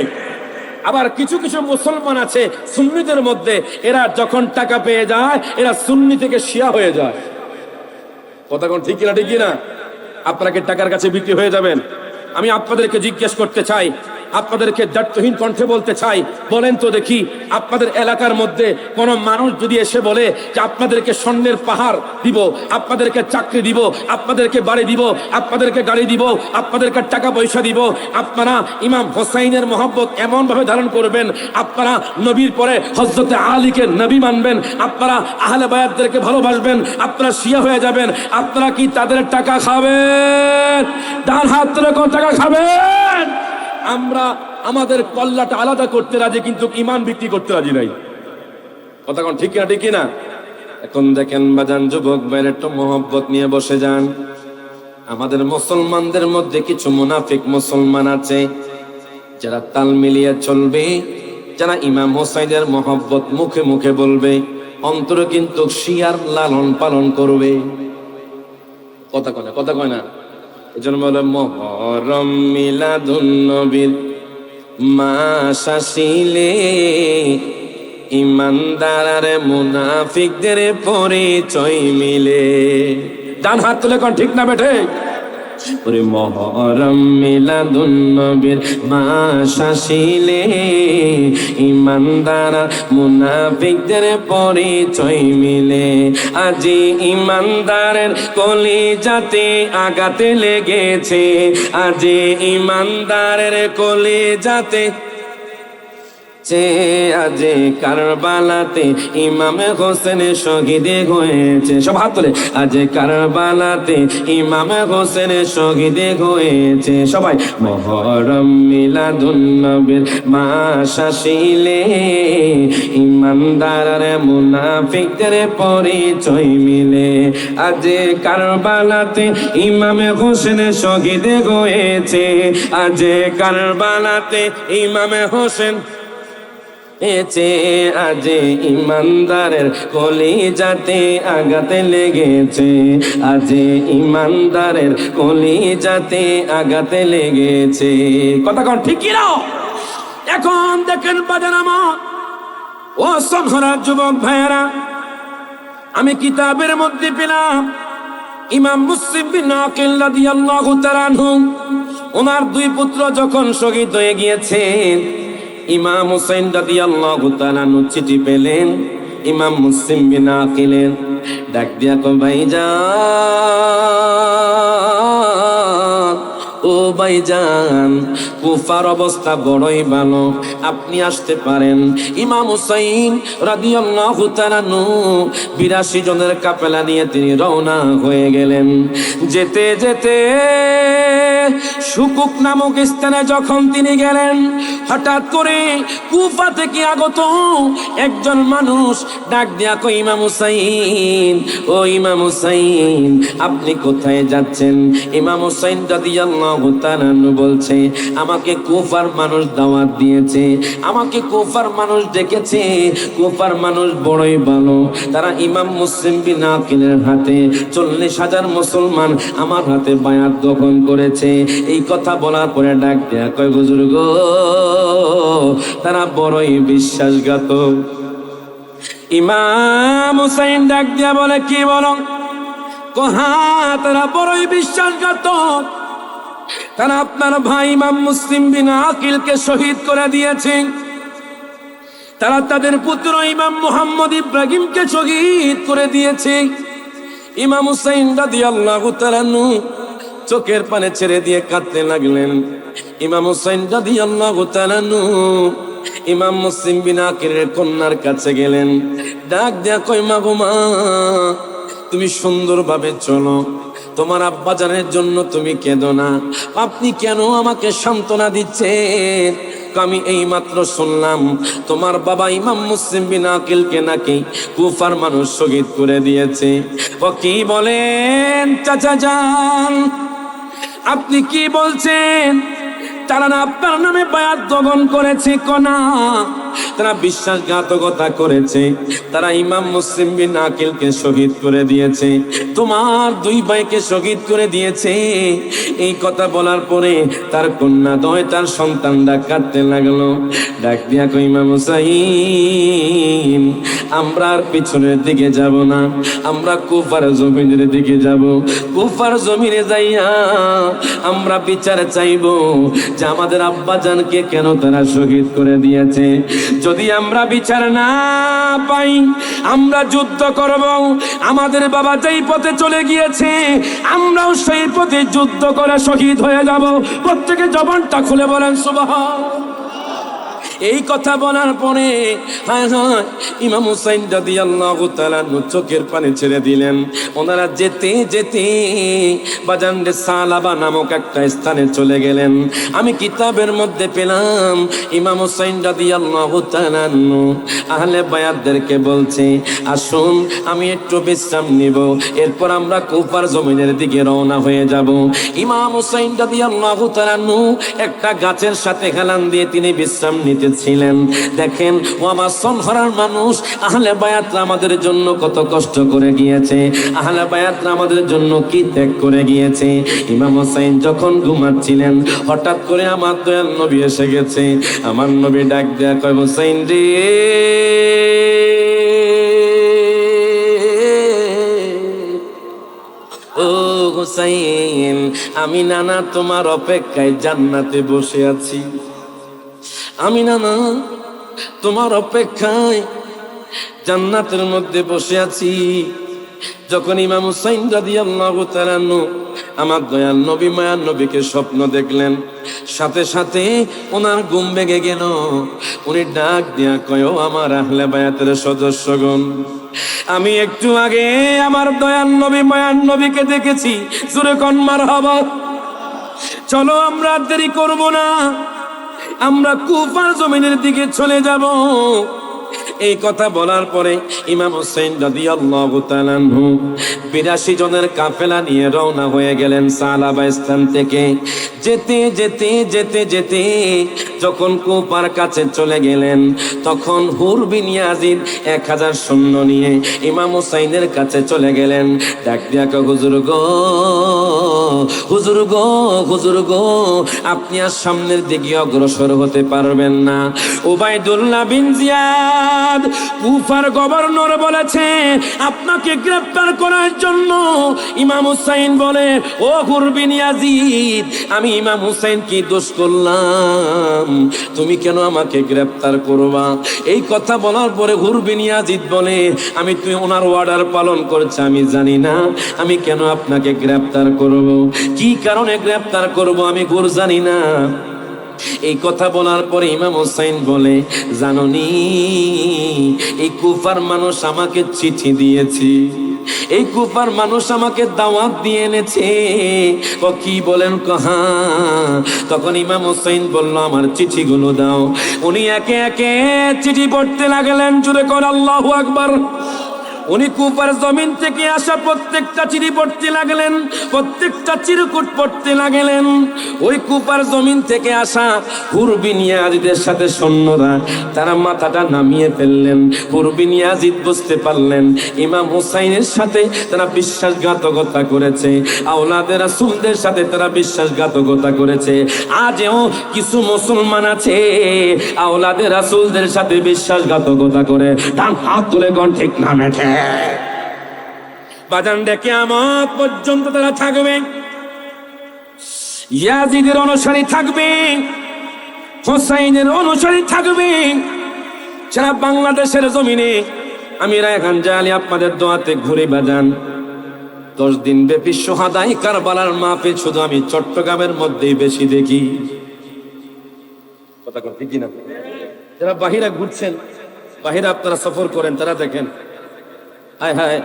আবার কিছু কিছু মুসলমান আছে সুন্নিদের মধ্যে, এরা যখন টাকা পেয়ে যায় এরা সুন্নি থেকে শিয়া হয়ে যায়। কথা কোন ঠিক না? আপনারা কি টাকার কাছে বিক্রি হয়ে যাবেন? আমি আপনাদেরকে জিজ্ঞেস করতে চাই, আপনাদেরকে দায়িত্বহীন কণ্ঠে বলতে চাই, বলেন তো দেখি, আপনাদের এলাকার মধ্যে কোন মানুষ যদি এসে বলে যে আপনাদেরকে স্বর্ণের পাহাড় দিব, আপনাদেরকে চাকরি দিব, আপনাদেরকে বাড়ি দিব, আপনাদেরকে গাড়ি দিব, আপনাদেরকে টাকা পয়সা দিব, আপনারা ইমাম হোসাইনের মহব্বত এমন ভাবে ধারণ করবেন, আপনারা নবীর পরে হযরতে আলীকে নবী মানবেন, আপনারা আহলে বায়াতদেরকে ভালোবাসবেন, আপনারা শিয়া হয়ে যাবেন, আপনারা কি তাদের টাকা খাবেন? ডান হাত তুলে কোন টাকা খাবেন? আমরা আমাদের কল্লাটা আলাদা করতে রাজি, কিন্তু ইমান বিক্রি করতে রাজি নাই। কথা কোন ঠিক না? এখন দেখেন বাজান, যুবক ভাইয়ের একটু মহব্বত নিয়ে বসে যান। আমাদের মুসলমানদের মধ্যে কিছু মুনাফিক মুসলমান আছে যারা তাল মিলিয়ে চলবে, যারা ইমাম হোসাইনের মহব্বত মুখে মুখে বলবে, অন্তরে কিন্তু শিয়ার লালন পালন করবে। কথা কয় না? এজন্য বলে মুহররম মিলাদুন নবীর মাস আসিলে ইমানদার আর মুনাফিকদের পরিচয় মিলে। ডান হাত তুলে কোন ঠিক না বেঠে? ওরে মুহররম মিলাদুন নবীর মাস আসিলে ইমানদার মুনাফিকদের পরিচয় মিলে। আজি ইমানদারের কলিজাতে আঘাতে লেগেছে, আজি ইমানদারের কলিজাতে আজে কারবালাতে ইমাম হোসেন শহীদ হয়েছে। সব হাত তোলে। আজে কারবালাতে ইমাম হোসেন শহীদ হয়েছে। সবাই মুহররম মিলাদুন নবীর মাস আসিলে ইমানদার আর মুনাফিকদের পরিচয় মিলে। আজে কারবালাতে ইমাম হোসেন শহীদ হয়েছে, আজে কারবালাতে ইমাম হোসেন আজে ইমানদারের কলিজাতে আঘাতে লেগেছে, আজে ইমানদারের কলিজাতে আঘাতে লেগেছে। কথা কোন ঠিক কি না? এখন দেখেন বাজান আমার, ও সমহরা যুবক ভাইয়েরা, আমি কিতাবের মধ্যে পেলাম ইমাম মুসলিম বিন আকিল রাদিয়াল্লাহু তাআলা আনহু, ওনার 2 পুত্র যখন শহীদ হয়ে গিয়েছেন, ইমাম হুসাইন রাদিয়াল্লাহু তাআলা চিঠি পেলেন ইমাম মুসলিম বিন আকিলের। ডাক দিয়া কো ভাইজান, ও ভাইজান কুফার অবস্থা বড়ই ভালো, আপনি আসতে পারেন। ইমাম হুসাইন রাদিয়াল্লাহু তাআলা আনহু 82 জনের কাফেলা নিয়ে তিনি রওনা হয়ে গেলেন। যেতে যেতে শুকুক নামক স্থানে যখন তিনি গেলেন, হঠাৎ করে কুফা থেকে আগত একজন মানুষ ডাক দিয়া কই, ইমাম হুসাইন, ও ইমাম হুসাইন, আপনি কোথায় যাচ্ছেন? ইমাম হুসাইন রাদিয়াল্লাহু তাআলা আনহু বলছে, আমাকে কুফার মানুষ দাওয়াত দিয়েছে, আমাকে কুফার মানুষ ডেকেছে। কুফার মানুষ বড়ই ভালো, তারা ইমাম মুসলিম বিন আকিলের হাতে 40,000 মুসলমান আমার হাতে বায়াত গ্রহণ করেছে। এই কথা বলার পরে ডাক দেয়া কয়, হুজুর গো, তারা বড়ই বিশ্বাসঘাতক। ইমাম হুসাইন ডাক দিয়া বলে, কি বলো? কহা, তারা বড়ই বিশ্বাসঘাতক, তারা আপনার ভাই ইমাম মুসলিম বিন আকিলকে শহীদ করে দিয়েছে, তারা তাদের পুত্র ইমাম মুহাম্মদ ইব্রাহিমকে শহীদ করে দিয়েছে। ইমাম হুসাইন রাদিয়াল্লাহু তাআলা আনহু চোখের পানি ছেড়ে দিয়ে কাঁদতে লাগলেন। ইমাম হুসাইন রাদিয়াল্লাহু তাআলা আনহু ইমাম মুসলিম বিন আকিলের কন্যার কাছে গেলেন, ডাক দেয়া কই, মা গো মা, তুমি সুন্দরভাবে চলো, তোমার আব্বাজানের জন্য তুমি কেঁদো না। আপনি কেন আমাকে সান্ত্বনা দিচ্ছেন? আমি এই মাত্র শুনলাম তোমার বাবা ইমাম মুসলিম বিন আকিলকে নাকি কুফার মানুষ শহীদ করে দিয়েছে। ও কি বলেন চাচা যান, আপনি কি বলছেন? তারা না আপনার নামে বায়াত গ্রহণ করেছে? কনা, তারা বিশ্বাসঘাতকতা করেছে, তারা ইমাম মুসলিম বিন আকিলকে শহীদ করে দিয়েছে, তোমার 2 ভাইকে শহীদ করে দিয়েছে। এই কথা বলার পরে তার কন্যা দয়, তার সন্তানরা কাঁদতে লাগলো। ডাক দিয়া কই, ইমাম হুসাইন, আমরা আর পিছনের দিকে যাব না, আমরা কুফার জমিনের দিকে যাব। কুফার জমিনে যাইয়া আমরা বিচার চাইব যে আমাদের আব্বাজানকে কেন তারা শহীদ করে দিয়েছে। যদি আমরা বিচার না পাই, আমরা যুদ্ধ করব। আমাদের বাবা যেই পথে চলে গিয়েছে, আমরাও সেই পথে যুদ্ধ করে শহীদ হয়ে যাব। প্রত্যেকে জবানটা খুলে বলেন সুবহান। এই কথা বলার পরে ইমাম হুসাইন রাদিয়াল্লাহু তাআলা চোখের পানি ছেড়ে দিলেন। ওনারা যেতে যেতে বাজানরে সালাবা নামক একটা স্থানে চলে গেলেন। আমি কিতাবের মধ্যে পেলাম ইমাম হুসাইন রাদিয়াল্লাহু তাআলা আহলে বায়াতদেরকে বলছে, আসুন আমি একটু বিশ্রাম নিব, এরপর আমরা কুফার জমিনের দিকে রওনা হয়ে যাব। ইমাম হুসাইন রাদিয়াল্লাহু তাআলা একটা গাছের সাথে হেলান দিয়ে তিনি বিশ্রাম নিতে ছিলেন। দেখেন, ও আমার সনহরার মানুষ, আহলে বায়াতরা আমাদের জন্য কত কষ্ট করে গিয়েছে, আহলে বায়াতরা আমাদের জন্য কি ত্যাগ করে গিয়েছে। ইমাম হুসাইন যখন ঘুমাচ্ছিলেন, হঠাৎ করে আমার দয়াল নবী এসে গেছে। আমার নবী ডাক দেয়া কয়, হুসাইন রে, ও হুসাইন, আমি নানা তোমার অপেক্ষায় জান্নাতে বসে আছি। আমি নানা তোমার অপেক্ষায় জান্নাতের মধ্যে বসে আছি। যখন ইমাম হুসাইন রাদিয়াল্লাহু তাআলা আমার দয়াল নবী মায়ার নবীকে স্বপ্ন দেখলেন, সাথে সাথে ওনার ঘুম ভেঙে গেল। উনি ডাক দিয়া কয়, আমার আহলে বায়াতের সদস্যগণ, আমি একটু আগে আমার দয়াল নবী মায়ার নবীকে দেখেছি। জোরে কোন মারহাবা। চলো আমরা দেরি করব না, আমরা কুফার জমিনের দিকে চলে যাব। এই কথা বলার পরে ইমাম হুসাইন রাদিয়াল্লাহু তাআলা 82 জনের কাফেলা নিয়ে রওনা হয়ে গেলেন সালাবা স্থান থেকে। যেতে যেতে যেতে যেতে যখন কুফার কাছে চলে গেলেন, তখন হুর বিন ইয়াজিদ 1000 সৈন্য নিয়ে ইমাম হুসাইনের কাছে চলে গেলেন। ডাক দিয়া কয়, হুজুর গো, হুজুর গো, হুজুর গো, আপনি আর সামনের দিকে অগ্রসর হতে পারবেন না। উবাইদুল্লাহ বিন জিয়াদ ইয়াদ, কুফার গভর্নর বলেছে আপনাকে গ্রেফতার করার জন্য। ইমাম হুসাইন বলে, ও হুর বিন ইয়াজিদ, আমি ইমাম হুসাইন কি দোষ করলাম, তুমি কেন আমাকে গ্রেফতার করবা? এই কথা বলার পরে হুর বিন ইয়াজিদ বলে, আমি তুই ওনার অর্ডার পালন করছে আমি জানি না, আমি কেন আপনাকে গ্রেফতার করব, কি কারণে গ্রেফতার করব আমি হুর জানি না। এই কথা বলার পরে ইমাম হুসাইন বলে, জাননি এই কুফার মানুষ আমাকে চিঠি দিয়েছে, এই কুফার মানুষ আমাকে দাওয়াত দিয়ে এনেছে। ও কি বলেন? কহা। তখন ইমাম হুসাইন বলল, আমার চিঠিগুলো দাও। উনি একে একে চিঠি পড়তে লাগলেন। জুড়ে কর আল্লাহু আকবার। উনি কুফার জমিন থেকে আসা প্রত্যেকটা চিঠি পড়তে লাগলেন, প্রত্যেকটা চিরকুট পড়তে লাগলেন। ওই কুফার জমিন থেকে আসা হুর বিন ইয়াজিদের সাথে সৈন্যরা তারা মাথাটা নামিয়ে ফেললেন। হুর বিন ইয়াজিদ বুঝতে পারলেন ইমাম হুসাইনের সাথে তারা বিশ্বাসঘাতকতা করেছে, আওলাদে রাসূলদের সাথে তারা বিশ্বাসঘাতকতা করেছে। আজও কিছু মুসলমান আছে আওলাদে রাসূলদের সাথে বিশ্বাসঘাতকতা করে। ডান হাত তুলে কোন ঠিক না মেঠে বাজান ডেকে কিয়ামত পর্যন্ত তারা থাকবে, ইয়াজিদের অনুসারী থাকবে, হুসাইনের অনুসারী থাকবে। সারা বাংলাদেশের জমিনে আমি রায়হান জালি আপনাদের দোয়াতে ঘুরে বাজান 10 দিন ব্যাপী শুহাদায়ে কারবালার মাহফিল শুধু আমি চট্টগ্রামের মধ্যেই বেশি দেখি। কথা কোন ঠিক না? যারা বাহিরে ঘুরছেন, বাহিরে আপনারা সফর করেন, তারা দেখেন হায় হায়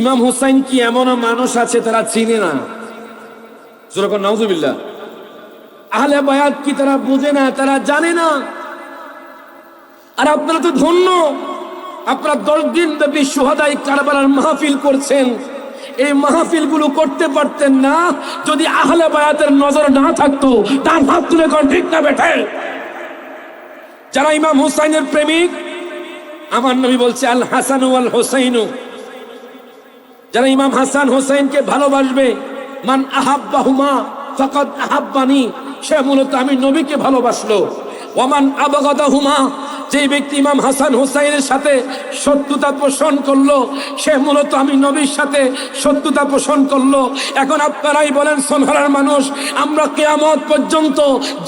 ইমাম হুসাইন কি এমন মানুষ আছে তারা চিনে না। যেরকম নাউজুবিল্লাহ। আহলে বায়াত কি তারা বুঝে না, তারা জানে না। আর আপনারা তো ধন্য, আপনারা 10 দিন ব্যাপী শুহাদায়ে কারবালার মাহফিল করছেন। এই মাহফিল গুলো করতে পারতেন না যদি আহলে বায়াতের নজর না থাকতো। তার হাত তুলে কোন ঠিক না বেঠে? যারা ইমাম হুসাইনের প্রেমিক, আমার নবী বলছে আল হাসান ওয়াল হুসাইনু, যারা ইমাম হাসান হুসাইনকে ভালোবাসবে, মান আহাব্বাহুমা ফাকাদ আহাব্বানি, সে মূলত আমি নবীকে ভালোবাসলো। ওয়ামান আবগাদাহুমা, যে ব্যক্তি ইমাম হাসান হুসাইনের সাথে শত্রুতা পোষণ করলো, সে মূলত আমি নবীর সাথে শত্রুতা পোষণ করলো। এখন আপনারাই বলেন সোনার মানুষ, আমরা কিয়ামত পর্যন্ত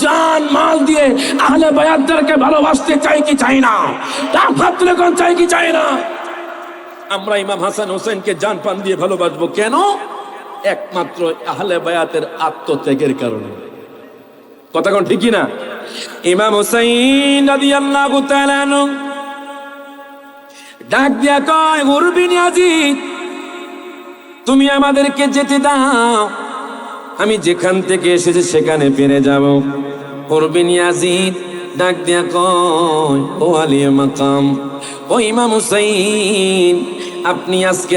জান মাল দিয়ে আহলে বায়াতদেরকে ভালোবাসতে চাই কি চাই না? তার ভাবলে কোন চাই কি চাই না? আমরা ইমাম হাসান হুসাইনকে জান প্রাণ দিয়ে ভালোবাসবো কেন? একমাত্র আহলে বায়াতের আত্মত্যাগের কারণে। কথা কোন ঠিকই না? ইমাম হুসাইন রাদিয়াল্লাহু তাআলা আনহু ডাক দিয়া কয়, হুর বিন ইয়াজিদ, তুমি আমাদেরকে যেতে দাও, আমি যেখান থেকে এসেছি সেখানে ফিরে যাব। হুর বিন ইয়াজিদ ডাক দিয়া কয়, ও আলী মাকাম, ও ইমাম হুসাইন, আপনি আজকে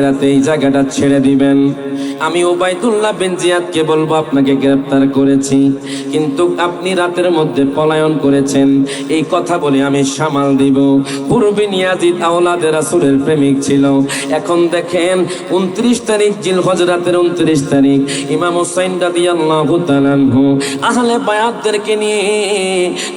রাতে এই জায়গাটা ছেড়ে দিবেন। আমি উবাইদুল্লাহ বিন জিয়াদকে বলবো আপনাকে গ্রেফতার করেছি, কিন্তু আপনি রাতের মধ্যে পলায়ন করেছেন, এই কথা বলে আমি সামাল দিব। হুর বিন ইয়াজিদ আওলাদে রাসূলের প্রেমিক ছিল। এখন দেখেন 29 তারিখ জিলহজ রাতের 29 তারিখ ইমাম হুসাইন রাদিয়াল্লাহু তাআলা আনহু আহলে বায়াতদেরকে নিয়ে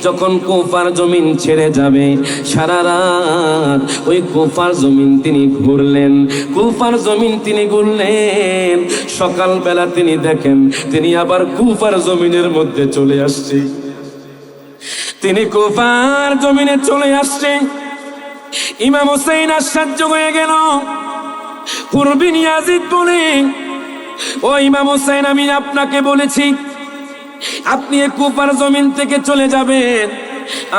যখন কুফার জমিন ছেড়ে যাবে, সারা রাত ওই কুফার জমিন তিনি ঘুরলেন, কুফার জমিন তিনি ঘুরলেন। সকালবেলা তিনি দেখেন তিনি আবার কুফার জমিনের মধ্যে চলে আসছে। তিনি কুফার জমিনে চলে আসছে। ইমাম হুসাইন আশ্চর্য হয়ে গেল। হুর বিন ইয়াজিদ বলে, ও ইমাম হুসাইন, আমি আপনাকে বলেছি আপনি কুফার জমিন থেকে চলে যাবেন,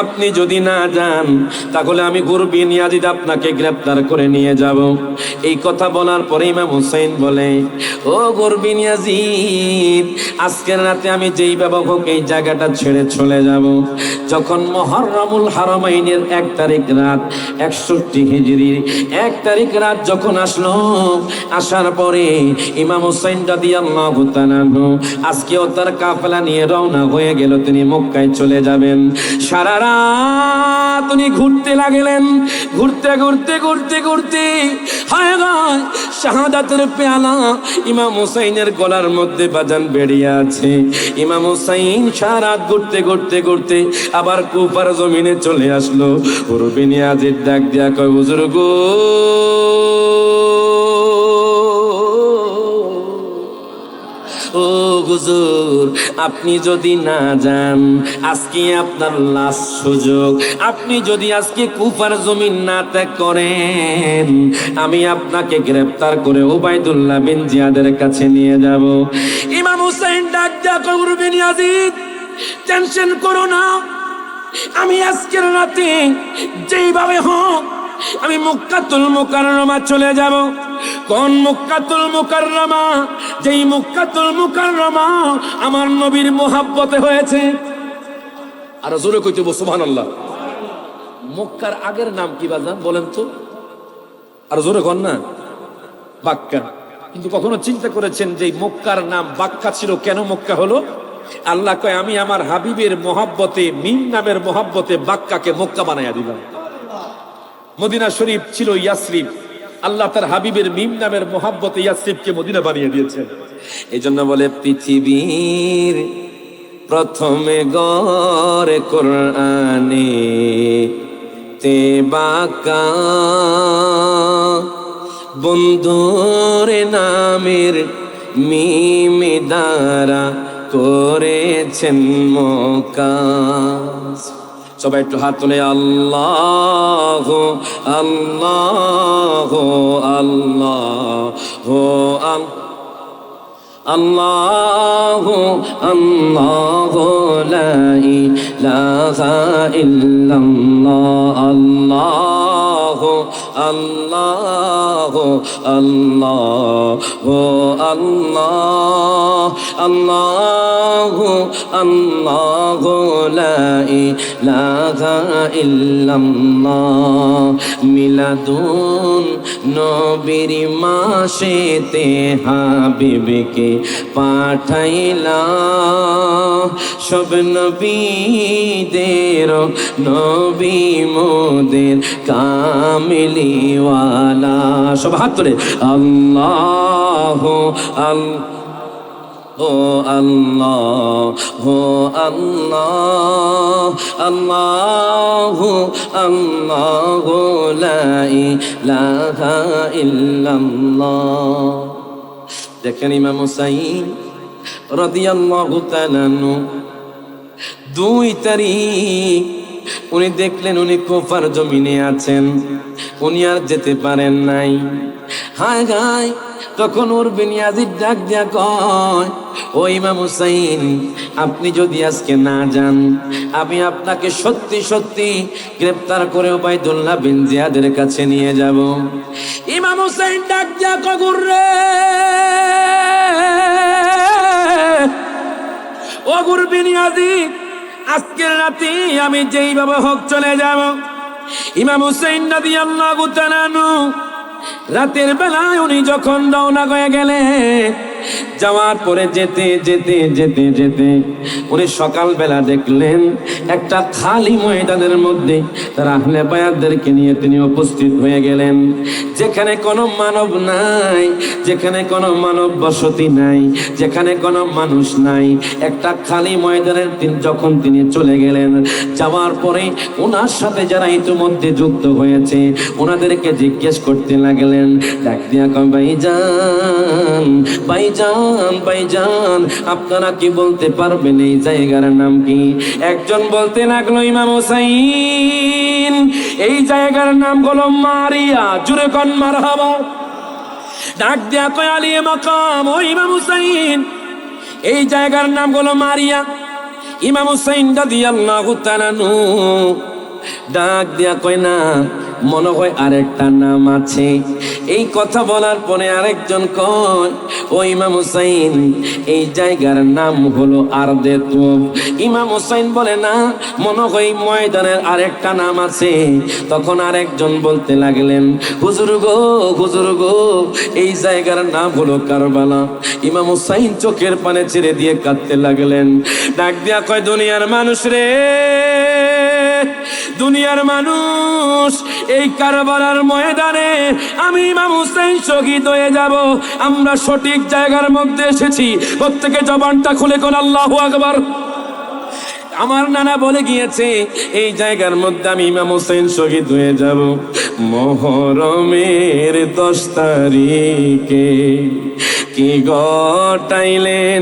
আপনি যদি না যান তাহলে আমি হুর বিন ইয়াজিদ আপনাকে গ্রেফতার করে নিয়ে যাব। এই কথা বলার পরে ইমাম হুসাইন বলে, ও হুর বিন ইয়াজিদ, আজকের রাতে আমি যেই ভাবে হোক এই জায়গাটা ছেড়ে চলে যাব। যখন মুহররমুল হারামাইনের 1 তারিখ রাত 61 হিজরির 1 তারিখ রাত যখন আসলো, আসার পরে ইমাম হুসাইন রাদিয়াল্লাহু তাআলা আজকেও তার কাফেলা নিয়ে রওনা হয়ে গেল, তিনি মক্কায় চলে যাবেন। সারা রাত উনি ঘুরতে লাগলেন। ঘুরতে ঘুরতে ঘুরতে ঘুরতে হায় হায় শাহাদাতের পেয়ালা ইমাম হুসাইনের গলার মধ্যে বাজান বেরিয়ে আছে। ইমাম হুসাইন সারা রাত ঘুরতে ঘুরতে ঘুরতে আবার কুফার জমিনে চলে আসলো। উরবে নিয়াজির ডাক দিয়া কয়, হুজুর গো, ও হুজুর, আপনি যদি না যান, আজকে আপনার লাস্ট সুযোগ। আপনি যদি আজকে কুফার জমিন না ত্যাগ করেন, আমি আপনাকে গ্রেফতার করে উবাইদুল্লাহ বিন জিয়াদের কাছে নিয়ে যাব। ইমাম হুসাইন ডাক দিয়া কয়, উরবে নিয়াজিদ, টেনশন করো না, আমি আজকের রাতে যেইভাবে হোক আমি মক্কাতুল মুকাররমা চলে যাব। কোন মক্কাতুল মুকাররমা? যেই মক্কাতুল মুকাররমা আমার নবীর মোহাব্বতে হয়েছে। আর জোরে কইতে সুবহানাল্লাহ। মক্কার আগের নাম কি বাজান বলেন তো? আর জোরে কন না। বাক্কা। কিন্তু কখনো চিন্তা করেছেন যে মক্কার নাম বাক্কা ছিল? কেন মক্কা হলো? আল্লাহ কয়, আমি আমার হাবিবের মোহাব্বতে, মিম নামের মোহাব্বতে বাক্কাকে মক্কা বানাইয়া দিলাম। মদিনা শরীফ ছিল ইয়াসরিব, আল্লাহ তার হাবিবের মিম নামের মোহাব্বতে ইয়াসরিবকে মদিনা বানিয়ে দিয়েছেন। এই জন্য বলে, পৃথিবীর প্রথমে গড়ে কোরআনে তে বাক্কা, বন্ধুর নামের মিম দ্বারা করেছেন মক্কা। সবাই একটু হাত তুলে আল্লাহ আল্লাহ আল্লাহ আল্লাহ আল্লাহ লা ইলাহা ইল্লাল্লাহ আল্লাহ আল্লাহ আল্লাহ আল্লাহ আল্লাহ আল্লাহ লা ইলাহা ইল্লাল্লাহ। মিলাদুন নবীর মাসেতে হাবিবকে পাঠাইলা, সব নবীদের নবী মোদের কামিলিওয়ালা। সব হাত তুলে আল্লাহ ও আল্লাহ ও আল্লাহ আল্লাহ আল্লাহ লা ইলাহা ইল্লাল্লাহ। দেখেন ইমাম হুসাইন রাদিয়াল্লাহু তাআলা আনহু 2 তারিখ উনি দেখলেন উনি কুফার জমিনে আছেন, উনি আর যেতে পারেন নাই। হায় হায়, তখন উরবে নিয়াজির ডাক দিয়া কয়, ও ইমাম হুসাইন, আপনি যদি আজকে না যান, আমি আপনাকে সত্যি সত্যি গ্রেফতার করে উবাইদুল্লাহ বিন জিয়াদের কাছে নিয়ে যাব। ইমাম হুসাইন ডাক দিয়া কয়, গুররে ও উরবে নিয়াজির, আজকের রাতে আমি যেইভাবে হোক চলে যাব। ইমাম হুসাইন রাদিয়াল্লাহু তাআলা আনহু রাতের বেলায় উনি যখন রওনা হয়ে গেলেন, যাওয়ার পরে যেতে যেতে যেতে যেতে উনি সকালবেলা দেখলেন একটা খালি ময়দানের মধ্যে তার আহলে বায়াতদেরকে নিয়ে তিনি উপস্থিত হয়ে গেলেন, যেখানে কোনো মানব নাই, যেখানে কোনো মানব বসতি নাই, যেখানে কোনো মানুষ নাই। একটা খালি ময়দানের যখন তিনি চলে গেলেন, যাওয়ার পরে ওনার সাথে যারা ইতিমধ্যে যুক্ত হয়েছে ওনাদেরকে জিজ্ঞেস করতে লাগলেন, ডাক দিয়া কয়, ভাইজান ভাইজান ভাইজান, আপনারা কি বলতে পারবেন এই জায়গার নাম কি? একজন বলতে লাগলো, ইমাম হুসাইন, এই জায়গার নাম হলো মারিয়া। জুরে কোন মারহাবা। ডাক দিয়া কয়, আলী মাকাম, ও ইমাম হুসাইন, এই জায়গার নাম হলো মারিয়া। ইমাম হুসাইন রাদিয়াল্লাহু তাআলা আনহু ডাক দিয়া কয়, না, মনে হয় আরেকটা নাম আছে। এই কথা বলার পরে আরেকজন কয়, ও ইমাম হুসাইন, এই জায়গার নাম হলো আরদে তুব। ইমাম হুসাইন বলে, না, মনে হয় ময়দানের আরেকটা নাম আছে। তখন আরেকজন বলতে লাগলেন, হুজুর গো, হুজুর গো, এই জায়গার নাম হলো কারবালা। ইমাম হুসাইন চোখের পানি ছেড়ে দিয়ে কাঁদতে লাগলেন। ডাক দিয়া কয়, দুনিয়ার মানুষ রে, দুনিয়ার মানুষ, এই কারবালার ময়দানে আমি ইমাম হুসাইন শহীদ হয়ে যাব। আমরা সঠিক জায়গার মধ্যে এসেছি। প্রত্যেকে জবানটা খুলে কোন আল্লাহু আকবার। আমার নানা বলে গিয়েছে এই জায়গার মধ্যে আমি ইমাম হোসেন শহীদ হয়ে যাব মুহররমের 10 তারিখে। কি গটাইলেন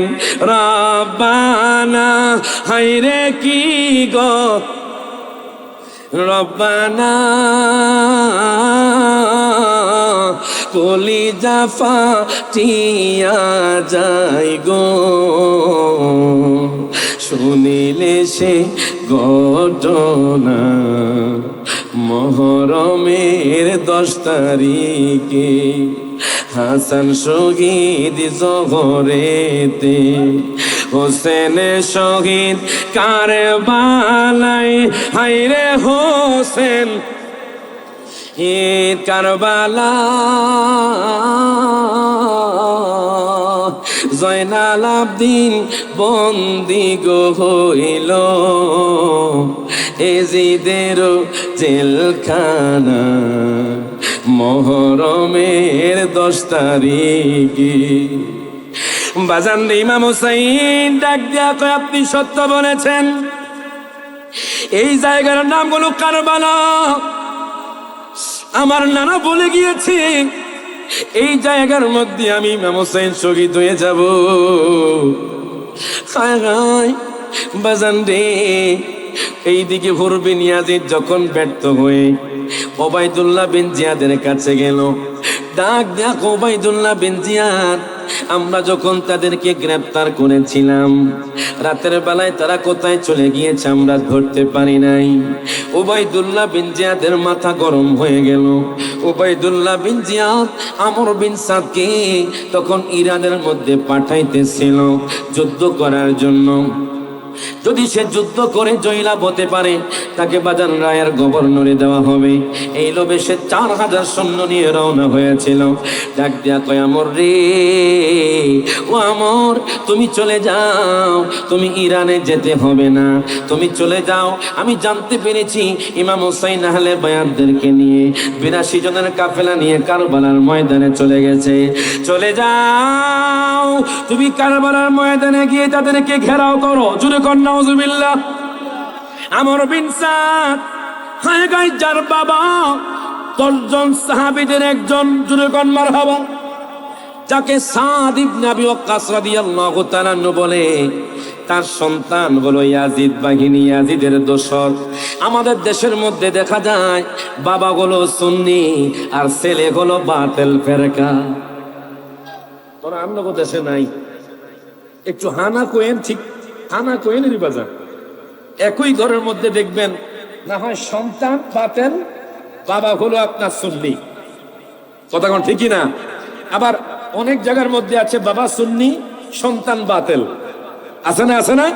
রব্বানা, হায়রে কি গো রব্বানা, কলিজা ফাটিয়া যায় গো শুনিলে সে ঘটনা মুহররমের 10 তারিখে। হাসান শহীদ জোহরেতে, হোসেন শহীদ কারবালায়, হায়রে হোসেন ঈদ কারবালা। জয়নাল আবদিন বন্দি গো হইল এজিদের জেলখানা মুহররমের 10 তারিখে। বাজান ইমাম হুসাইন ডাক দিয়া কয়, আপনি সত্য বলেছেন। এই জায়গার নাম হলো কারবালা। আমার নানা বলে গিয়েছে এই জায়গার মধ্যে আমি ইমাম হুসাইন শহীদ হয়ে যাব। হায় হায় বাজান রে, এইদিকে হুর বিন ইয়াজিদ যখন ব্যর্থ হয়ে ওবাইদুল্লাহ বিন জিয়াদের কাছে গেল, ডাক দেখ ওবাইদুল্লাহ বিন জিয়াদ, আমরা যখন তাদেরকে গ্রেফতার করেছিলাম রাতের বেলায় তারা কোথায় চলে গিয়েছে আমরা ধরতে পারি নাই। ওবাইদুল্লাহ বিন জিয়াদের মাথা গরম হয়ে গেল। ওবাইদুল্লাহ বিন জিয়াদ আমর বিন সাদকে তখন ইরানের মধ্যে পাঠাইতেছিল যুদ্ধ করার জন্য। যদি সে যুদ্ধ করে জয়লাভ হতে পারে তাকে বাজান রায়ের গভর্নরে দেওয়া হবে। এই লোভে সে 4000 সৈন্য নিয়ে রওনা হয়েছিল। ডাক দিয়া কয়, আমর রে, ও আমর, তুমি চলে যাও, তুমি ইরানে যেতে হবে না, তুমি চলে যাও। আমি জানতে পেরেছি ইমাম হুসাইন আহলে বায়াতদেরকে নিয়ে 82 জনের কাফেলা নিয়ে কারবালার ময়দানে চলে গেছে। চলে যাও, তুমি কারবালার ময়দানে গিয়ে তাদেরকে ঘেরাও করো। জুরে কর নাউজুবিল্লাহ। আমর বিন সাদ, হায় গায় যার বাবা 10 জন সাহাবীদের একজন, জুরে কর মারহাবা, যাকে সাদ ইবনে আবি ওয়াক্কাস রাদিয়াল্লাহু তাআলা বলে, তার সন্তান হলো ইয়াজিদ বাহিনী, ইয়াজিদের দোসর। আমাদের দেশের মধ্যে দেখা যায় বাবা হলো সুন্নি আর ছেলে হলো বাতিল ফেরকা। তোরা অন্য দেশে নাই, একটু হানা কোয়েন, ঠিক হানা কোয়েনেরই বাজার। একই ঘরের মধ্যে দেখবেন না হয় সন্তান বাতিল, বাবা হলো আপনার সুন্নি। কথা কোন ঠিকই না? আবার অনেক জায়গার মধ্যে আছে বাবা সুন্নি সন্তান বাতিল। আছে না? আছে না?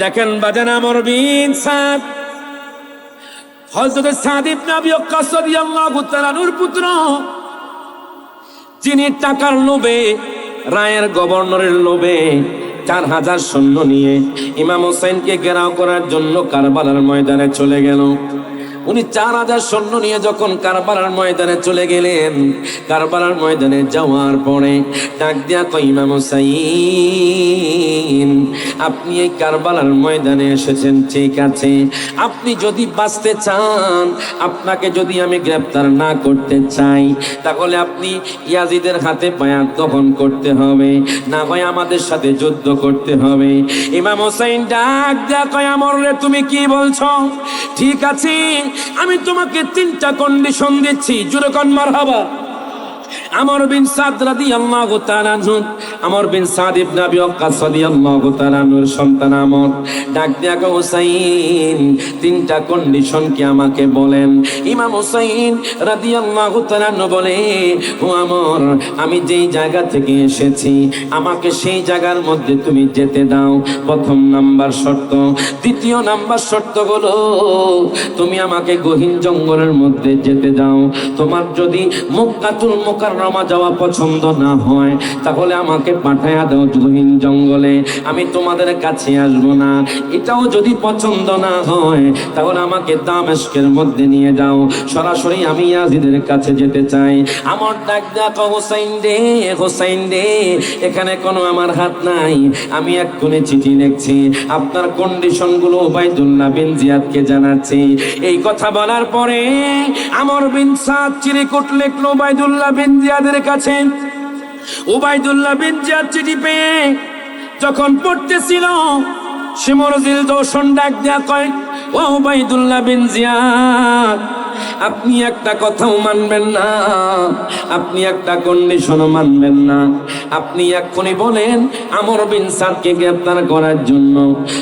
দেখেন বাজান আমর বিন সাদ, হযরত সাদ ইবনে আবি ওয়াক্কাস রাদিয়াল্লাহু তাআলা নূর পুত্র, যিনি টাকার লোভে, রায়ের গভর্নরের লোভে 4000 সৈন্য নিয়ে ইমাম হুসাইনকে ঘেরাও করার জন্য কারবালার ময়দানে চলে গেল। উনি 4000 সৈন্য নিয়ে যখন কারবালার ময়দানে চলে গেলেন, কারবালার ময়দানে যাওয়ার পরে ডাক দিয়া কয়, ইমাম হুসাইন, আপনি এই কারবালার ময়দানে এসেছেন ঠিক আছে, আপনি যদি বাঁচতে চান, আপনাকে যদি আমি গ্রেফতার না করতে চাই, তাহলে আপনি ইয়াজিদের হাতে বায়াত গ্রহণ করতে হবে, না হয় আমাদের সাথে যুদ্ধ করতে হবে। ইমাম হুসাইন ডাক দিয়া কয়, আমর রে, তুমি কি বলছো? ঠিক আছে, আমি তোমাকে 3টা কন্ডিশন দিচ্ছি। জোরে কোন মারহাবা। আমর বিন সাদ রাদিয়াল্লাহু তাআলা আনহু, আমর বিন সাদ ইবনে আবি ওয়াক্কাস রাদিয়াল্লাহু তাআলা আনহুর সন্তান আমর ডাক দিয়া কয়, হুসাইন, 3টা কন্ডিশন কি আমাকে বলেন। ইমাম হুসাইন রাদিয়াল্লাহু তাআলা আনহু বলে, ও আমর, আমি যেই জায়গা থেকে এসেছি আমাকে সেই জায়গার মধ্যে তুমি যেতে দাও, 1 নাম্বার শর্ত। 2 নাম্বার শর্ত হলো তুমি আমাকে গহীন জঙ্গলের মধ্যে যেতে দাও। তোমার যদি মক্কাতুল মুকাররমা যাওয়া পছন্দ না হয় তাহলে আমাকে পাঠায়া দাও গহীন জঙ্গলে, আমি তোমাদের কাছে আসবো না। এটাও যদি পছন্দ না হয় তাহলে আমাকে দামেস্কের মধ্যে নিয়ে যাও, সরাসরি আমি ইয়াজিদের কাছে যেতে চাই। আমার ডাক দেখো হোসাইন রে, হোসাইন রে, এখানে কোনো আমার হাত নাই, আমি এক্ষুনি চিঠি লিখছি, আপনার কন্ডিশনগুলো উবাইদুল্লাহ বিন জিয়াদকে জানাচ্ছি। এই কথা বলার পরে আমর বিন সাদ চিরকুট লিখলো উবাইদুল্লাহ বিন জিয়াদের কাছে। উবাইদুল্লাহ বিন জিয়াদ চিঠি পেয়ে যখন পড়তেছিল, শিমরজিল দোষণ ডাক দেয়া কয়, ও উবাইদুল্লাহ বিন জিয়াদ, আপনি একটা কথাও মানবেন না, আপনি একটা কন্ডিশনও মানবেন না, আপনি এক্ষুনি বলেন আমর বিন সাদকে গ্রেফতার করার জন্য।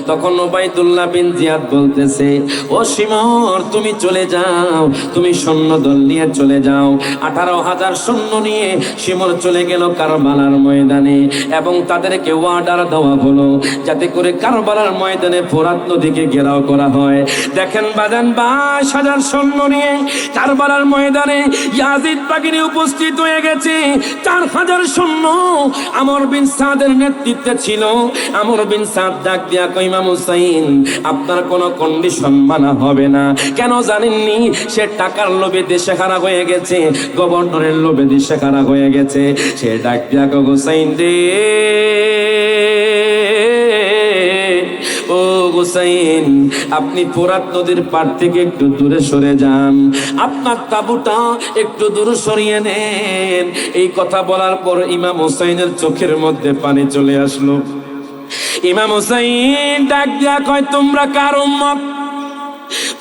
তখন উবাইদুল্লাহ বিন জিয়াদ বলতেছে, ও শিমর, তুমি চলে যাও, তুমি সৈন্যদল নিয়ে চলে যাও। 18,000 সৈন্য নিয়ে শিমর চলে গেল কারবালার ময়দানে, এবং তাদেরকে অর্ডার দেওয়া হলো যাতে করে কারবালার ময়দানে ফোরাত নদীকে ঘেরাও করা হয়। দেখেন বাজান, 22,000 সৈন্য নিয়ে কারবালার ময়দানে ইয়াজিদ বাহিনী উপস্থিত হয়ে গেছে। 4,000 সৈন্য আমর বিন সাদের নেতৃত্বে ছিল। আমর বিন সাদ ডাক দিয়া কই, ইমাম হুসাইন, আপনার কোনো কন্ডিশন মানা হবে না। কেন জানেননি? সে টাকার লোভে দেশে খারাপ হয়ে গেছে, গভর্নরের লোভে দেশে খারাপ হয়ে গেছে। সে ডাক দিয়া কই, হুসাইন রে, ও হুসাইন, আপনি ফোরাত নদীর পার থেকে একটু দূরে সরে যান, আপনার তাঁবুটা একটু দূরে সরিয়ে নেন। এই কথা বলার পর ইমাম হুসাইনের চোখের মধ্যে পানি চলে আসলো। ইমাম হুসাইন ডাক দিয়া কয়, তোমরা কার উম্মত?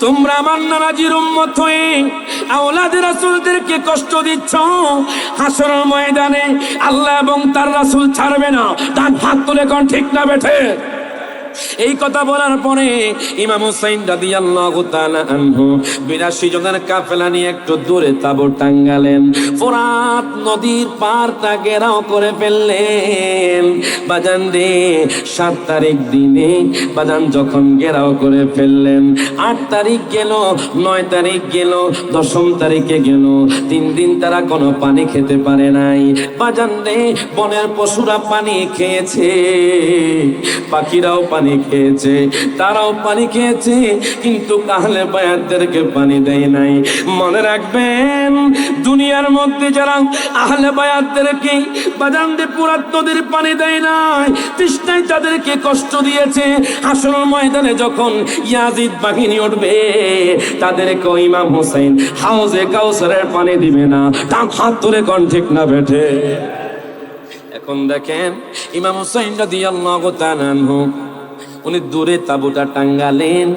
তোমরা আমার নানাজির উম্মত হয়ে আওলাদ রাসূলদেরকে কষ্ট দিচ্ছ। হাসরের ময়দানে আল্লাহ এবং তার রাসূল ছাড়বে না। তার হাত তুলে কোন ঠিক না বেঠে? এই কথা বলার পরে ইমাম হুসাইন রাদিয়াল্লাহু তাআলা আনহু 82 জনের কাফেলা নিয়ে একটু দূরে তাঁবু টাঙ্গালেন। ফোরাত নদীর পাড়টা ঘেরাও করে ফেললেন। বাজান রে, 7 তারিখ দিনে বাজান যখন ঘেরাও করে ফেললেন, 8 তারিখ গেল, 9 তারিখ গেল, 10ম তারিখে গেল, 3 দিন তারা কোনো পানি খেতে পারে নাই। বাজান রে, বনের পশুরা পানি খেয়েছে, পাখিরাও পানি খেয়েছে, তারাও পানি খেয়েছে, কিন্তু আহলে বায়াতদেরকে পানি দেয় নাই। মনে রাখবেন, দুনিয়ার মধ্যে যারা আহলে বায়াতদেরকে বাজানদের পুরাত নদীর পানি দেয় নাই, তৃষ্ণায় তাদেরকে কষ্ট দিয়েছে, হাসরের ময়দানে যখন ইয়াজিদ বাহিনী উঠবে তাদেরকে ইমাম হুসাইন হাউজে কাউসারের পানি দিবে না। তার হাত ধরে কোন ঠিক না বেঠে? এখন দেখেন, ইমাম হুসাইন রাদিয়াল্লাহু তাআলা আনহু উনি দূরে তাঁবুটা টাঙ্গালেন।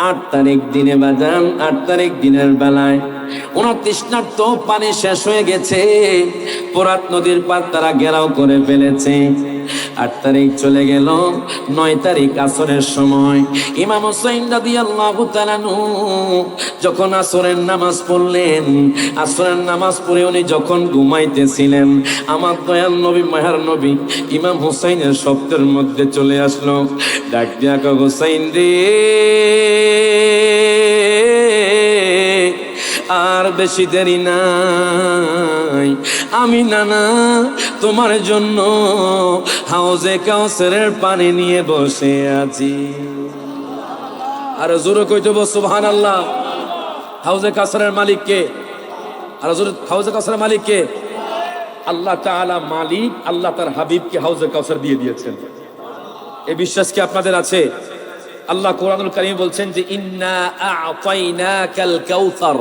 8 তারিখ দিনে বাজান, 8 তারিখ দিনের বেলায় ওনার তৃষ্ণার্ত পানি শেষ হয়ে গেছে। ফোরাত নদীর পার তারা ঘেরাও করে ফেলেছে। 8 তারিখ চলে গেল, 9 তারিখ আসরের সময় ইমাম হুসাইন রাদিয়াল্লাহু তাআলা যখন আসরের নামাজ পড়লেন, আসরের নামাজ পড়ে উনি যখন ঘুমাইতেছিলেন, আমার দয়াল নবী, মায়ার নবী ইমাম হুসাইনের স্বপ্নের মধ্যে চলে আসলো। ডাক দিয়া কয়, হুসাইন রে, আর বেশি দেরি নাই, আমি নানা তোমার জন্য হাউজে কাউসারের পানি নিয়ে বসে আছি। আর জোরে কইতে বল সুবহানাল্লাহ। হাউজে কাউসারের মালিক কে? আর জোরে, হাউজে কাউসারের মালিক কে? আল্লাহ তাআলা মালিক। আল্লাহ তার হাবিবকে হাউজে কাউসার দিয়ে দিয়েছেন। এই বিশ্বাস কি আপনাদের আছে? আল্লাহ কোরআনুল কারীমে বলছেন যে ইন্না আ'তাইনাকাল কাউসার।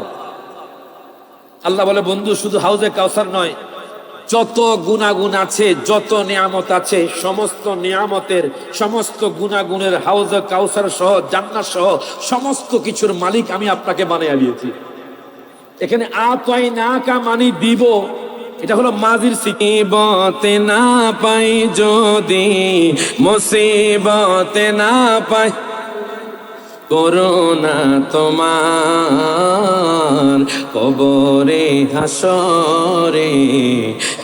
আল্লাহ বলে, বন্ধু, শুধু হাউজে কাউসার নয়, যত গুনাগুন আছে, যত নিয়ামত আছে, সমস্ত নিয়ামতের, সমস্ত গুনাগুনের হাউজে কাউসার সহ, জান্নাত সহ সমস্ত কিছুর মালিক আমি আপনাকে বানিয়ে দিয়েছি। এখানে আ'তাইনাকা মানে দিব, এটা হলো মাজির সিবতে না পাই যদি মুসিবতে না পাই, করোনা তোমার কবরে হাসরে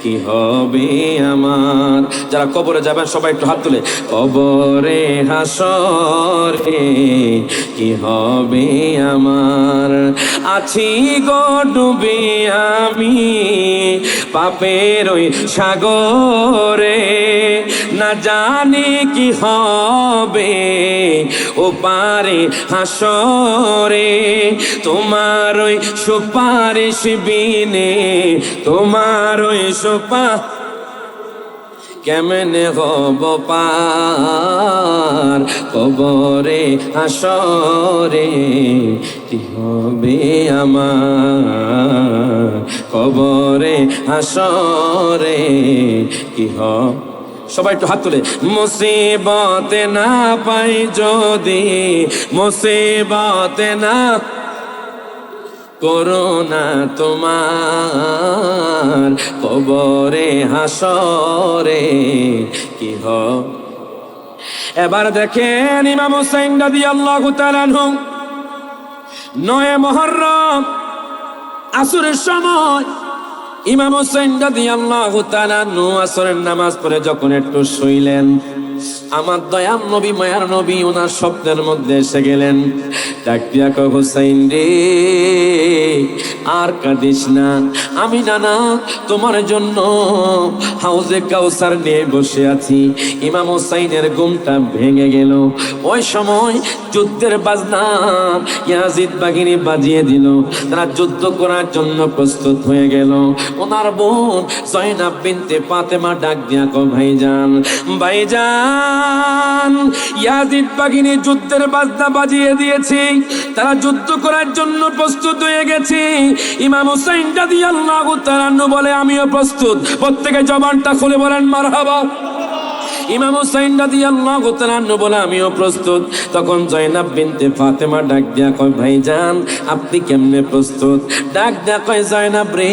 কি হবে আমার। যারা কবরে যাবেন সবাই একটু হাত তুলে, কবরে হাসরে কি হবে আমার। আছি গো ডুবে আমি পাপের ওই সাগরে, না জানি কি হবে ও পারে হাসরে। তোমার ওই সুপারিশ বিনে, তোমার ওই কেমনে হব পার, কবরে হাসরে কি হবে আমার। কবরে হাসরে কি হবে। সবাই একটু হাত তুলে, মুসিবতে না পাই যদি, মুসিবতে না করোনা তোমার, কবরে হাসরে কি হবে। এবার দেখেন ইমাম হুসাইন রাদিয়াল্লাহু তাআলা আনহু 9 মুহররম আসরের সময় ইমাম হুসাইন রাদিয়াল্লাহু তাআলা আনহু আসরের নামাজ পড়ে যখন একটু শুইলেন, আমার দয়াল নবী মায়ার নবী ওনার স্বপ্নের মধ্যে এসে গেলেন। ডাক দিয়া কয়, হুসাইন রে আর কাঁদিস না, আমি নানা তোমার জন্য হাউজে কাউসার নিয়ে বসে আছি। ইমাম হুসাইনের ঘুমটা ভেঙে গেল। ওই সময় যুদ্ধের বাজনা ইয়াজিদ বাহিনী বাজিয়ে দিল, তারা যুদ্ধ করার জন্য প্রস্তুত হয়ে গেল। ওনার বোন জয়নাব বিনতে ফাতেমা ডাক দিয়া কয়, ভাইজান ভাইজান ইয়াজিদ বাহিনী যুদ্ধের বাজনা বাজিয়ে দিয়েছে, তারা যুদ্ধ করার জন্য প্রস্তুত হয়ে গেছে। ইমাম হুসাইন রাদিয়াল্লাহু তাআলা বলে, আমিও প্রস্তুত। প্রত্যেকে জবানটা খুলে বলেন মারহাবা। ইমাম হুসাইন রাদিয়াল্লাহু তাআলা বলে, আমিও প্রস্তুত। তখন জয়নাব বিনতে ফাতেমা ডাক দিয়া কয়, ভাইজান আপনি কেমনে প্রস্তুত? ডাক দিয়া কয়, জয়নাব রে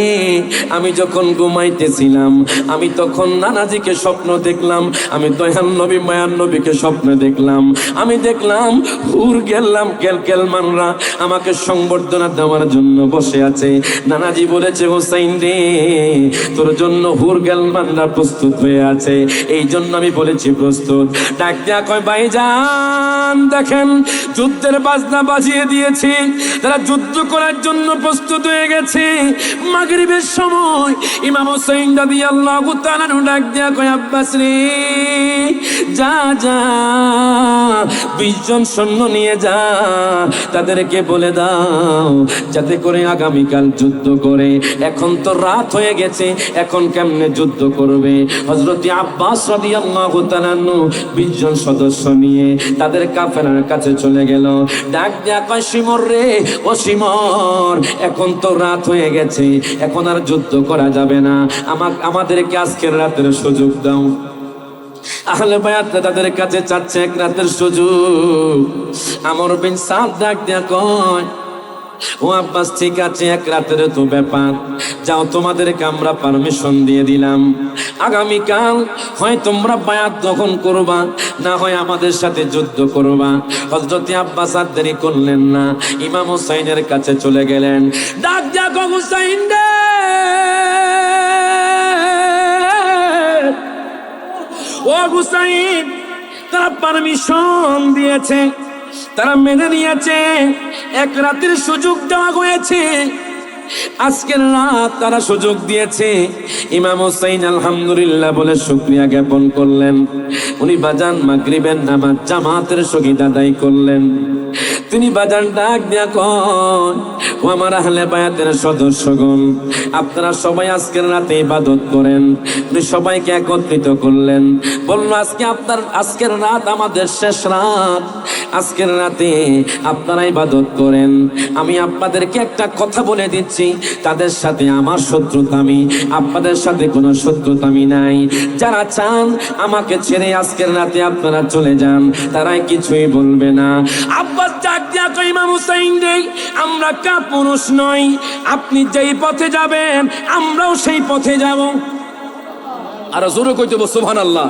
আমি যখন ঘুমাইতেছিলাম আমি তখন নানাজিকে স্বপ্ন দেখলাম, আমি দয়াল নবী মায়ার নবীকে স্বপ্ন দেখলাম। আমি দেখলাম হুর গেলাম কেলকেলমানরা আমাকে সংবর্ধনা দেওয়ার জন্য বসে আছে। নানাজি বলেছে, হুসাইন রে তোর জন্য হুর গেলমানরা প্রস্তুত হয়ে আছে, এই জন্য আমি বলেছি প্রস্তুত। ডাক দিয়া কয়, ভাইজান দেখেন যুদ্ধের বাজনা বাজিয়ে দিয়েছি, তারা যুদ্ধ করার জন্য প্রস্তুত হয়ে গেছে। মাগরিবের সময় ইমাম হুসাইন রাদিয়াল্লাহু তাআলা ডাক দিয়া কয়, আব্বাস রে যা যা 20 জন সৈন্য নিয়ে যা, তাদেরকে বলে দাও যাতে করে আগামীকাল যুদ্ধ করে। এখন তো রাত হয়ে গেছে, এখন কেমনে যুদ্ধ করবে? হযরত আব্বাস রাদিয়াল্লাহু তাআলা 20 জন সদস্য নিয়ে তাদের কাফেলার কাছে চলে গেল। ডাক দিয়া কয়, শিমর রে ও শিমর, এখন তো রাত হয়ে গেছে, এখন আর যুদ্ধ করা যাবে না, আমাদেরকে আজকের রাতের সুযোগ দাও। আহলে বায়াত তাদের কাছে চাচ্ছে এক রাতের সুযোগ। আমর বিন সাদ ডাক দিয়া কয়, ও আব্বাস ঠিক আছে, এক রাতের তো ব্যাপার, যাও তোমাদেরকে আমরা পারমিশন দিয়ে দিলাম। আগামীকাল হয় তোমরা বায়াত গ্রহণ করবা, না হয় আমাদের সাথে যুদ্ধ করবা। হযরত আব্বাস আর দেরি করলেন না, ইমাম হুসাইনের কাছে চলে গেলেন। ডাক দিয়া কয়, হুসাইন রে ও হুসাইন, তারা পারমিশন দিয়েছে, তারা মেনে নিয়েছে, এক রাতের সুযোগ দেওয়া হয়েছে, আজকের রাত তারা সুযোগ দিয়েছে। ইমাম হুসাইন আলহামদুলিল্লাহ বলে শুকরিয়া জ্ঞাপন করলেন। উনি বাজান মাগরিবের নামাজ জামাতের সহিত আদায় করলেন। তিনি বাজান ডাক দিয়া কয়, ও আমার আহলে বায়াতের সদস্যগণ, আপনারা সবাই আজকের রাতে ইবাদত করেন। উনি সবাইকে একত্রিত করলেন, বলল আজকের রাত আমাদের শেষ রাত, আজকের রাতে আপনারা ইবাদত করেন। আমি আপনাদেরকে একটা কথা বলে দিচ্ছি, তাদের সাথে আমার শত্রুতা, আমি আপনাদের সাথে কোনো শত্রুতা আমি নাই। যারা চান আমাকে ছেড়ে আজকের রাতে আপনারা চলে যান, তারাই কিছুই বলবে না। আব্বাস ডাক দিয়া কয়, ইমাম হুসাইন রে আমরা কাপুরুষ নই, আপনি যেই পথে যাবেন আমরাও সেই পথে যাব। আর জোরে কইতে বল সুবহানাল্লাহ।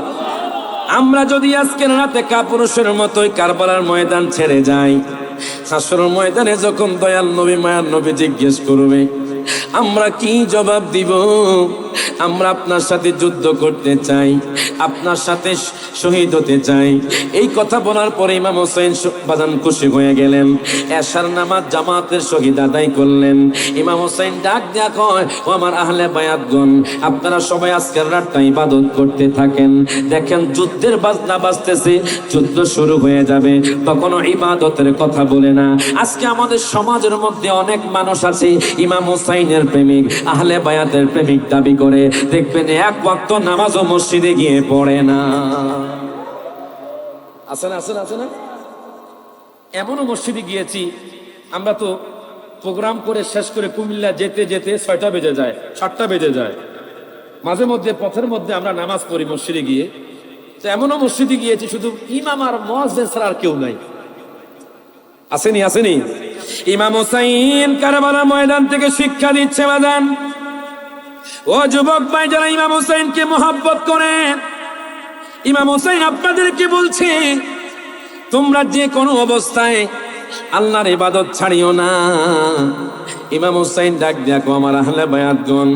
আমরা যদি আজকের রাতে কাপুরুষের মতোই কারবালার ময়দান ছেড়ে যাই, হাসরের ময়দানে যখন দয়াল নবী মায়ার নবী জিজ্ঞেস করবে আমরা কি জবাব দিব? আমরা আপনার সাথে যুদ্ধ করতে চাই, আপনার সাথে শহীদ হতে চাই। এই কথা বলার পরে ইমাম হোসেন বাজান খুশি হয়ে গেলেন। এশার নামাজ জামাতের শহীদ আদায় করলেন। ইমাম হোসেন ডাক দিয়া কয়, ও আমার আহলে বায়াতগণ, আপনারা সবাই আজকের রাতটা ইবাদত করতে থাকেন। দেখেন যুদ্ধের বাজনা বাজতেছে, যুদ্ধ শুরু হয়ে যাবে, তখনও ইবাদতের কথা বলে না। আজকে আমাদের সমাজের মধ্যে অনেক মানুষ আছে ইমাম হোসেনের প্রেমিক, আহলে বায়াতের প্রেমিক দাবি করে, দেখবেন এক ওয়াক্ত নামাজও মসজিদে গিয়ে পড়ে না। আছে না, আছে না, আছে না? এমনও মসজিদে গিয়েছি আমরা, তো প্রোগ্রাম করে শেষ করে কুমিল্লা যেতে যেতে 6টা বেজে যায়, 7টা বেজে যায়। মাঝে মধ্যে পথের মধ্যে আমরা নামাজ পড়ি মসজিদে গিয়ে। তো এমনও মসজিদে গিয়েছি শুধু ইমাম আর মুয়াজ্জিন ছাড়া আর কেউ নাই। আসেনি, আসেনি? ইমাম হোসেন কারবালার ময়দান থেকে শিক্ষা দিচ্ছে বাজান। ও যুবক ভাই, যারা ইমাম হোসেনকে মহব্বত করেন, ইমাম হোসেন আপনাদেরকে বলছে, তোমরা যে কোনো অবস্থায় আল্লাহর ইবাদত ছাড়িও না। ইমাম হোসেন ডাক দেখো, আমার আহলে বায়াতগণ,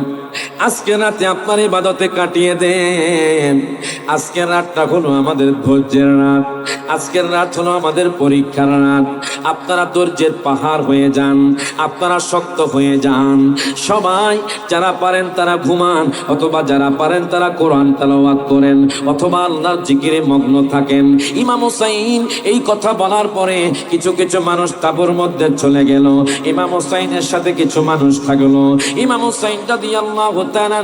আজকে রাতে আপনার ইবাদতে কাটিয়ে দেন। আজকের রাতটা হলো আমাদের ধৈর্যের রাত, আজকের রাত হলো আমাদের পরীক্ষার রাত। আপনারা ধৈর্যের পাহাড় হয়ে যান, আপনারা শক্ত হয়ে যান। সবাই যারা পারেন তারা ঘুমান, অথবা যারা পারেন তারা কোরআন তেলাওয়াত করেন, অথবা আল্লাহর জিকিরে মগ্ন থাকেন। ইমাম হোসেন এই কথা বলার পরে কিছু কিছু মানুষ তাঁবুর মধ্যে চলে গেল। ইমাম হোসেনের সাথে কিছু মানুষ থাকলো। ইমাম হোসেন রাদিয়াল্লাহু তাআলা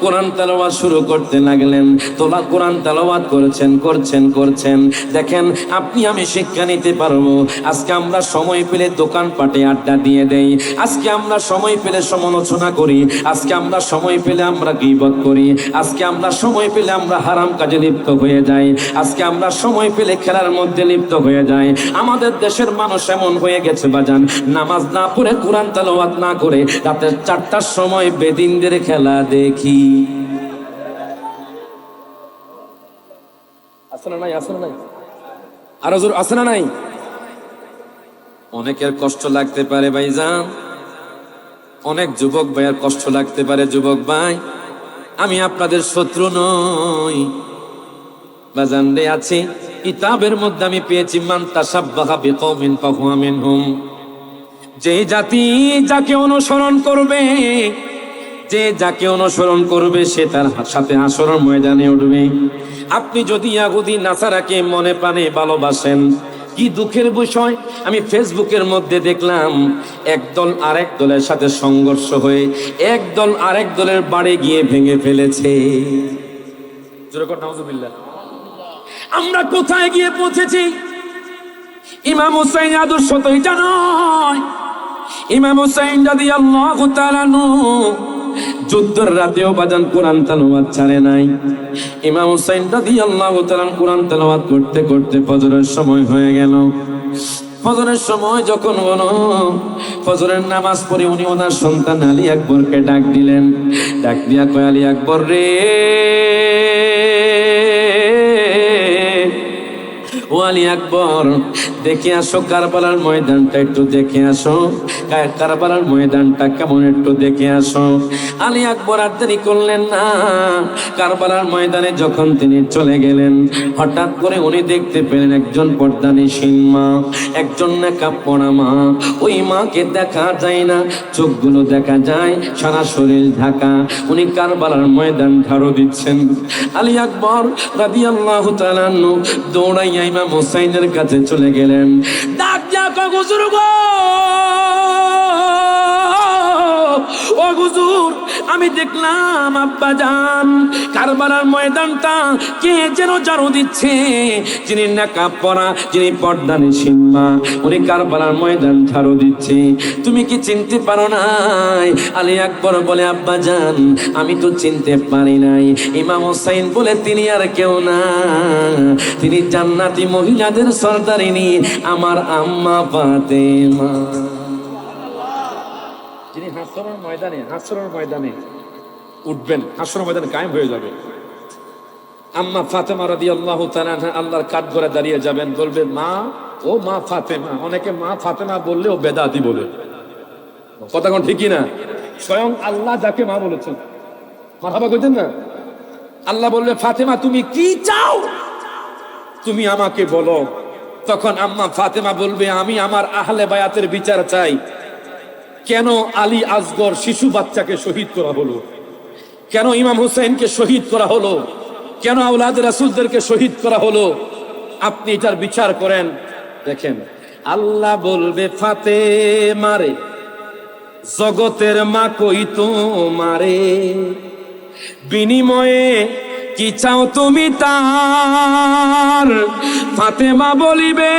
কোরআন তেলাওয়াত শুরু করতে লাগলেন। তোলা কোরআন তেলাওয়াত করছেন। দেখেন, আপনি আমি শিক্ষা নিতে পারবো। আজকে আমরা সময় পেলে দোকানপাটে আড্ডা দিয়ে দেই, আজকে আমরা সময় পেলে সমালোচনা করি, আজকে আমরা সময় পেলে আমরা গীবত করি, আজকে আমরা সময় পেলে আমরা হারাম কাজে লিপ্ত হয়ে যাই, আজকে আমরা সময় পেলে খেলার মধ্যে লিপ্ত হয়ে যাই। আমাদের দেশের মানুষ এমন হয়ে গেছে বাজান, নামাজ না পড়ে কোরআন তেলাওয়াত না করে রাতে 4টার সময় বেদিনদের খেলা দেখি। আছে না নাই? আছে না নাই? আরো জোর আছে না নাই? অনেকের কষ্ট লাগতে পারে ভাইজান, অনেক যুবক ভাইয়ের কষ্ট লাগতে পারে। যুবক ভাই, আমি আপনাদের শত্রু নই বাজান রে। আছি কিতাবের মধ্যে আমি পেয়েছি, মান তাশাব্বাহা বিকওমিন ফাহুয়া মিনহুম। যে জাতি যাকে অনুসরণ করবে, যে যাকে অনুসরণ করবে সে তার সাথে হাসরের ময়দানে উঠবে। আপনি যদি ইহুদি নাসারাকে মনে প্রাণে ভালোবাসেন, কি দুঃখের বিষয়, আমি ফেসবুকের মধ্যে দেখলাম একদল আরেক দলের সাথে সংঘর্ষ হয়ে একদল আরেক দলের বাড়ি গিয়ে ভেঙে ফেলেছে। আমরা কোথায় গিয়ে পৌঁছেছি? ইমাম হুসাইন আদর্শ তো এটা নয়। ইমাম হুসাইন রাদিয়াল্লাহু তাআলা যুদ্ধের রাতেও বাজান কোরআন তেলাওয়াত ছাড়ে নাই। ইমাম হুসাইন রাদিয়াল্লাহু তাআলা কোরআন তেলাওয়াত করতে করতে ফজরের সময় হয়ে গেল। ফজরের সময় যখন হলো, ফজরের নামাজ পড়ে উনি ওনার সন্তান আলী আকবরকে ডাক দিলেন। ডাক দিয়া কয়, আলী আকবর রে, ও আলী আকবর, দেখে আসো কারবালার ময়দানটা, একটু দেখে আসো কারবালার ময়দানটা কেমন, একটু দেখে আসো। আলী আকবর আর দেরি করলেন না। কারবালার ময়দানে যখন তিনি চলে গেলেন, হঠাৎ করে উনি দেখতে পেলেন একজন পর্দানিসীন মা, একজন নেকাব পরা মা। ওই মাকে দেখা যায় না, চোখগুলো দেখা যায়, সারা শরীর ঢাকা। উনি কারবালার ময়দান ঝাড়ু দিচ্ছেন। আলী আকবর রাদিয়াল্লাহু তাআলা দৌড়াইয়া ইমাম হুসাইনের কাছে চলে গেলেন। ডাক দিয়া কয়, হুজুর গো, ও হুজুর, আমি দেখলাম আব্বাজান কারবালার ময়দানটা কে যেন ঝাড়ু দিচ্ছে, যিনি নেকাব পরা, যিনি পর্দানিসীন মা, উনি কারবালার ময়দান ঝাড়ু দিচ্ছে। তুমি কি চিনতে পারো নাই? আলী আকবর বলে, আব্বাজান আমি তো চিনতে পারি নাই। ইমাম হুসাইন বলে, তিনি আর কেউ না, তিনি জান্নাতি মহিলাদের সরদারিনী আমার আম্মা ফাতেমা, যিনি হাসরের ময়দানে উঠবেন, হাসরের ময়দানে কায়েম হয়ে যাবে। আম্মা ফাতেমা রাদিয়াল্লাহু তাআলা আল্লাহর কাঠগড়ায় দাঁড়িয়ে যাবেন, বলবেন, মা, ও মা ফাতেমা। অনেকে মা ফাতেমা বললেও বেদাতি বলে, কথা কোন ঠিকই না। স্বয়ং আল্লাহ যাকে মা বলেছেন, মারহাবা কইতেন না? আল্লাহ বলবে ফাতেমা তুমি কি চাও তুমি আমাকে বলো। তখন আম্মা ফাতেমা বলবে আমি আমার আহলে বায়াতের বিচার চাই। কেন আলী আসগর শিশু বাচ্চাকে শহীদ করা হলো? কেন ইমাম হুসাইনকে শহীদ করা হলো? কেন আওলাদ রাসূলদেরকে শহীদ করা হলো? আপনি এটার বিচার করেন। দেখেন আল্লাহ বলবে ফাতেমারে জগতের মা কই তোমারে, বিনিময়ে কি চাও তুমি তার? ফাতেমা বলিবে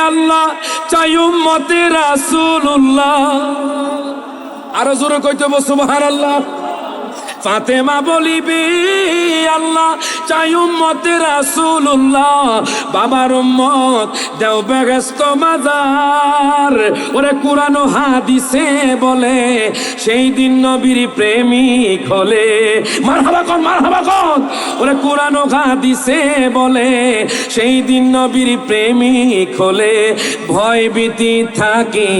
আল্লাহ চাই উম্মতে রাসূলুল্লাহ। আরো জোরে কইতে বল সুবহানাল্লাহ। ফাতেমা বলিবে আল্লাহ চাই উম্মতে রাসূলুল্লাহ, বাবার উম্মত দেও বেহেশত মাজার। ওরে কুরআন ও হাদিসে বলে সেই দিন নবীর প্রেমিক হলে, মারহাবা কোন মারহাবা কোন। ওরে কুরআন ও হাদিসে বলে সেই দিন নবীর প্রেমিক হলে ভয় ভীতি থাকি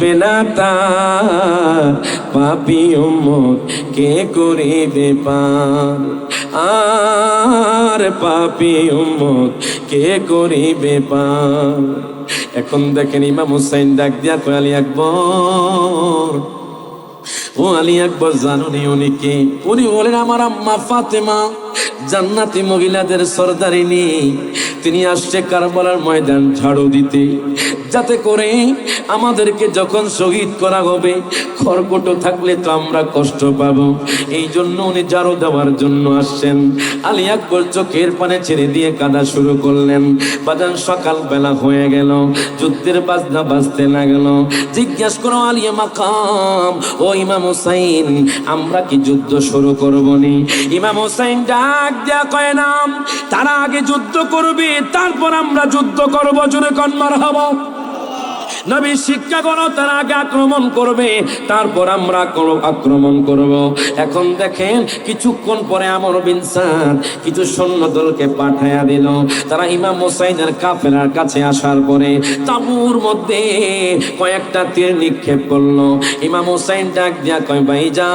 বেনা তার, পাপী উম্মত কে করিবে পার? আর পাপী উম্মত কে করিবে পার? এখন দেখেন ইমাম হুসাইন ডাক দিয়া কয় আলী আকবর, ও আলী আকবর জানুনি উনি কে? উনি বলেন আমার আম্মা ফাতেমা, জান্নাতি মহিলাদের সরদারিনী। তিনি আসছে কারবালার ময়দান ঝাড়ু দিতে, যাতে করে আমাদেরকে যখন শহীদ করা হবে খড়কুটো থাকলে তো আমরা কষ্ট পাবো, এই জন্য উনি ঝাড়ু দেওয়ার জন্য আসছেন। আলী আকবর চোখের পানে ছেড়ে দিয়ে কাঁদা শুরু করলেন। বাজান সকাল বেলা হয়ে গেল, যুদ্ধের বাজনা বাজতে লাগলো। জিজ্ঞাসা করো আলিয়া মাকাম, ও ইমাম হুসাইন আমরা কি যুদ্ধ শুরু করবো নি? ইমাম হুসাইন ডাক দিয়া কয় নাম, তারা আগে যুদ্ধ করবে তারপর আমরা যুদ্ধ করবো। জোরে কোন মারহাবা। নবীর শিক্ষা করো তারা আগে আক্রমণ করবে তারপর আমরা আক্রমণ করব। এখন দেখেন কিছুক্ষণ পরে আমর বিন সাদ কিছু সৈন্য দলকে পাঠায়া দিল। তারা ইমাম হুসাইনের কাফেলার কাছে আসার পরে তাঁবুর মধ্যে কয়েকটা তীর নিক্ষেপ করলো। ইমাম হুসাইন ডাক দিয়া কয় ভাইজান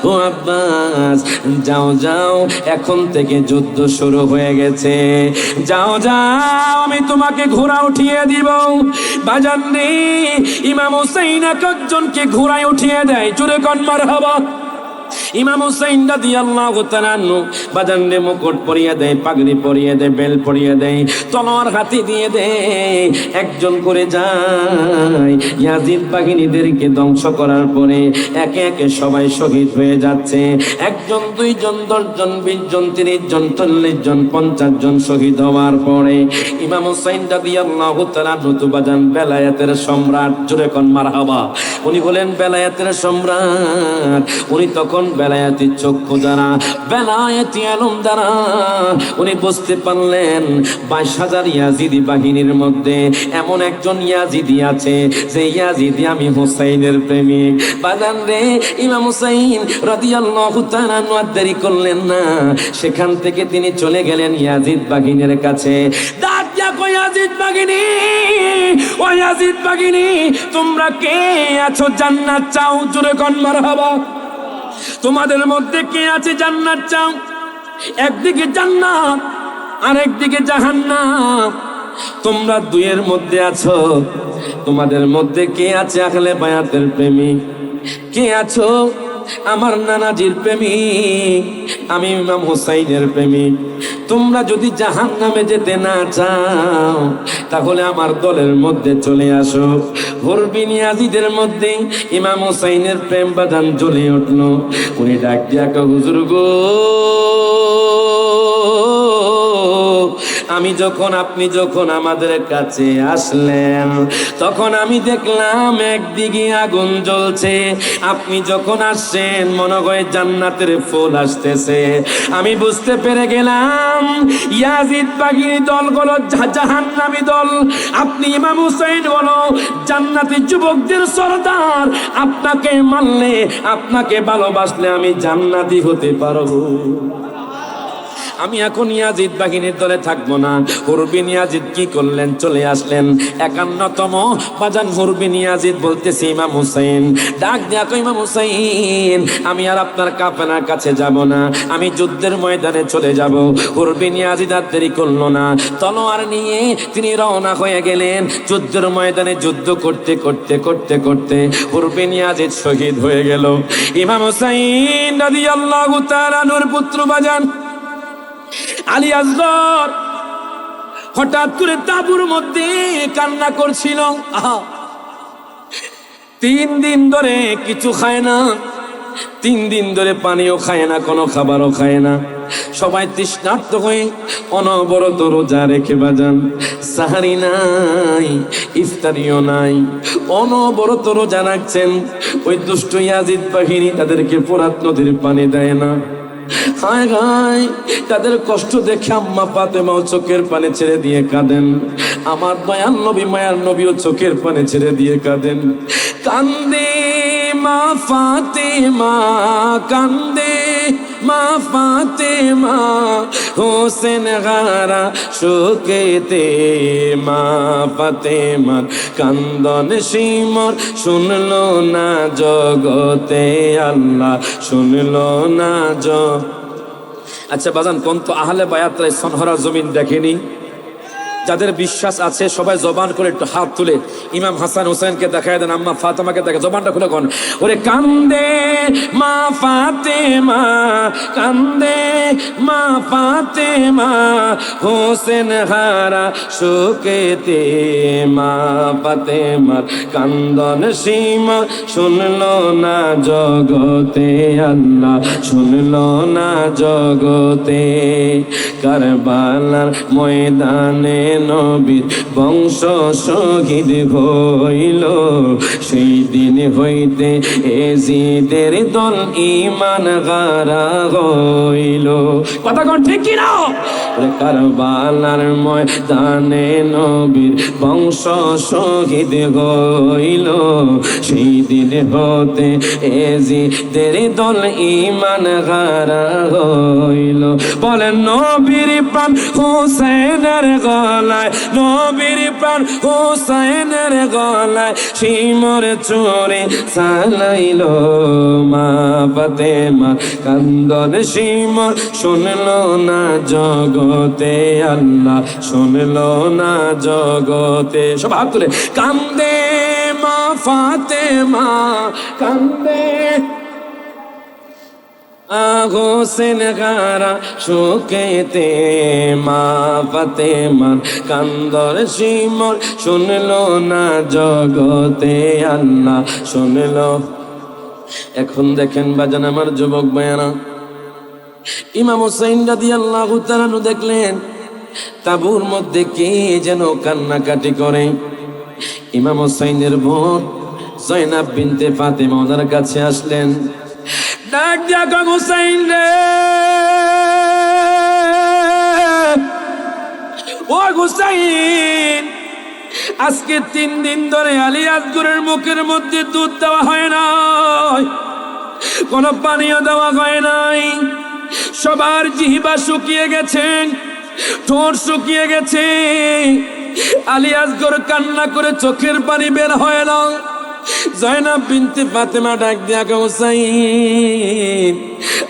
ও আব্বাস যাও যাও, এখন থেকে যুদ্ধ শুরু হয়ে গেছে, যাও যাও আমি তোমাকে ঘোড়া উঠিয়ে দিব। বাজান রে ইমাম হুসাইন একজনকে ঘোড়ায় উঠিয়ে দেয়। জোরে কোন মারহাবা। ইমাম হুসাইন রাদিয়াল্লাহু তাআলা আনহু বাজান রে মুকুট পরিয়ে দেয়, পাগড়ি পরিয়ে দেয়, বেল পরিয়ে দেয়, তলোয়ার হাতে দিয়ে দেয়। একজন করে যায় ইয়াজিদ বাহিনীদেরকে ধ্বংস করার পরে একে একে সবাই শহীদ হয়ে যাচ্ছে। একজন, দুইজন, 10 জন, 20 জন, 30 জন, 40 জন, 50 জন শহীদ হওয়ার পরে ইমাম হুসাইন রাদিয়াল্লাহু তাআলা আনহু তো বাজান বেলায়েতের সম্রাট। জোরে কোন মারহাবা। উনি বলেন বেলায়েতের সম্রাট। উনি তখন বেলায়েতি চক্ষু দ্বারা, বেলায়েতি আলম দ্বারা উনি বুঝতে পারলেন 22,000 ইয়াজিদি বাহিনীর মধ্যে এমন একজন ইয়াজিদি আছে যে ইয়াজিদি আমি হুসাইনের প্রেমিক। বাজান রে ইমাম হুসাইন রাদিয়াল্লাহু তাআলা আর দেরি করলেন না, সেখান থেকে তিনি চলে গেলেন ইয়াজিদ বাহিনীর কাছে। ডাক দিয়া কই ইয়াজিদ বাহিনী, ও ইয়াজিদ বাহিনী তোমরা কে আছো জান্নাত চাও? জোরে কোন মারহাবা। তোমাদের মধ্যে কে আছে জান্নাত চাও? একদিকে জান্নাত আর একদিকে জাহান্নাম, তোমরা দুইয়ের মধ্যে আছো। তোমাদের মধ্যে কে আছে আহলে বায়াতের প্রেমিক? কে আছো আমার নানাজির প্রেমিক? আমি ইমাম হুসাইনের প্রেমিক। তোমরা যদি জাহান্নামে যেতে না চাও তাহলে আমার দলের মধ্যে চলে আসো। হরবিন ইয়াজিদের মধ্যে ইমাম হুসাইনের প্রেম বাজান জ্বলে উঠলো। উনি ডাক দিয়া কয় হুজুর গো, আপনি যখন আমাদের কাছে আসলেন তখন আমি দেখলাম একদিকে আগুন জ্বলছে। আপনি যখন আসছেন মনে হয় জান্নাতের ফুল আসতেছে। আমি বুঝতে পেরে গেলাম ইয়াজিদ বাহিনী দল হলো জাহান্নামী দল, আপনি ইমাম হুসাইন হলো জান্নাতি যুবকদের সরদার। আপনাকে মানলে, আপনাকে ভালোবাসলে আমি জান্নাতি হতে পারবো। আমি এখন ইয়াজিদ বাহিনীর দলে থাকবো না। হুরবিন ইয়াজিদ কি করলেন? চলে আসলেন 51তম বাজান হুরবিন ইয়াজিদ বলতেছি ইমাম হুসাইন, ডাক দিয়া কই ইমাম হুসাইন, আমি আর আপনার কাফেলার কাছে যাব না, আমি যুদ্ধের ময়দানে চলে যাব। হুরবিন ইয়াজিদ আর দেরি করলো না, তলোয়ার নিয়ে তিনি রওনা হয়ে গেলেন যুদ্ধের ময়দানে। যুদ্ধ করতে করতে করতে করতে হুরবিন ইয়াজিদ শহীদ হয়ে গেল। ইমাম হুসাইন রাদিয়াল্লাহু তাআলা নূর পুত্র বাজান আলী আসগর হঠাৎ করে তাঁবুর মধ্যে কান্না করছিল। 3 দিন ধরে কিছু খায় না, 3 দিন ধরে পানিও খায় না, কোনো খাবারও খায় না। সবাই তৃষ্ণার্ত হয়ে অনবরত রোজা রেখে বাজান, সাহারি নাই, ইফতারিও নাই, অনবরত রোজা রাখছেন। ওই দুষ্ট ইয়াজিদ বাহিনী তাদেরকে ফোরাত নদীর পানি দেয় না। হায় হায়, তাদের কষ্ট দেখে আম্মা ফাতেমাও চোখের পানি ছেড়ে দিয়ে কাঁদেন। আমার দয়াল নবী মায়ার নবীও চোখের পানি ছেড়ে দিয়ে কাঁদেন। কান্দে মা ফাতেমা, কান্দে মা ফাতেমা, হোসেন গারা শোকেতে মা ফাতেমা, কান্দন সিমর শুনলো না জগতে আল্লাহ, শুনলো না জগ। আচ্ছা বাজান, কোন তো আহলে বায়াতরা সনহরা জমিন দেখেনি? যাদের বিশ্বাস আছে সবাই জবান করে একটু হাত তুলে ইমাম হাসান হুসাইনকে দেখায় দেন, আম্মা ফাতেমাকে দেখে, জবানটা খুলে কোন ওরে কান্দে মা ফাতেমা, কান্দে মা ফাতেমা, হোসেন হারা শোকেতে মা ফাতেমার, কান্দন সীমা শুনলো না জগতে আল্লাহ, শুনলো না জগতে। কারবালার ময়দানে নবীর বংশ শহীদ হইল, সেই দিন হইতে এজিদের দল ঈমান গারা হইল। কথা কোন ঠিক কি না? কারবালার ময়দানে নবীর বংশ শহীদ হইল, সেই দিন হতে এজিদের দল ঈমান গারা হইল। বলেন নবীর প্রাণ হোসেনের গলায়, নবীর প্রাণ হোসেনের গলায় সিমর চোরে চালাইল মা ফাতেমা, কান্দন সিমর শুনলো না জগতে আল্লাহ, শুনলো না জগতে। সব হাত তুলে কান্দে মা ফাতেমা, কান্দে হোসেন গারা শোকেতে মা ফাতেমার, কান্দর সিমর শুনলো না জগতে আল্লাহ, শুনলো। এখন দেখেন বাজান আমার যুবক ভাইয়ারা, ইমাম হুসাইন রাদিয়াল্লাহু তাআলা দেখলেন তাঁবুর মধ্যে কে যেন কান্নাকাটি করে। ইমাম হুসাইনের বোন জয়নাব বিনতে ফাতেমা ওনার কাছে আসলেন। ডাক দিয়া কয় হুসাইন রে, ও হুসাইন, আজকে 3 দিন ধরে আলী আসগরের মুখের মধ্যে দুধ দেওয়া হয় নাই, কোনো পানীয় দেওয়া হয় নাই, সবার জিহ্বা শুকিয়ে গেছে, ঠোঁট শুকিয়ে গেছে। আলী আসগর কান্না করে চোখের পানি বের হয় না। জয়নাব বিনতে ফাতেমা ডাক দিয়া কয় হুসাইন,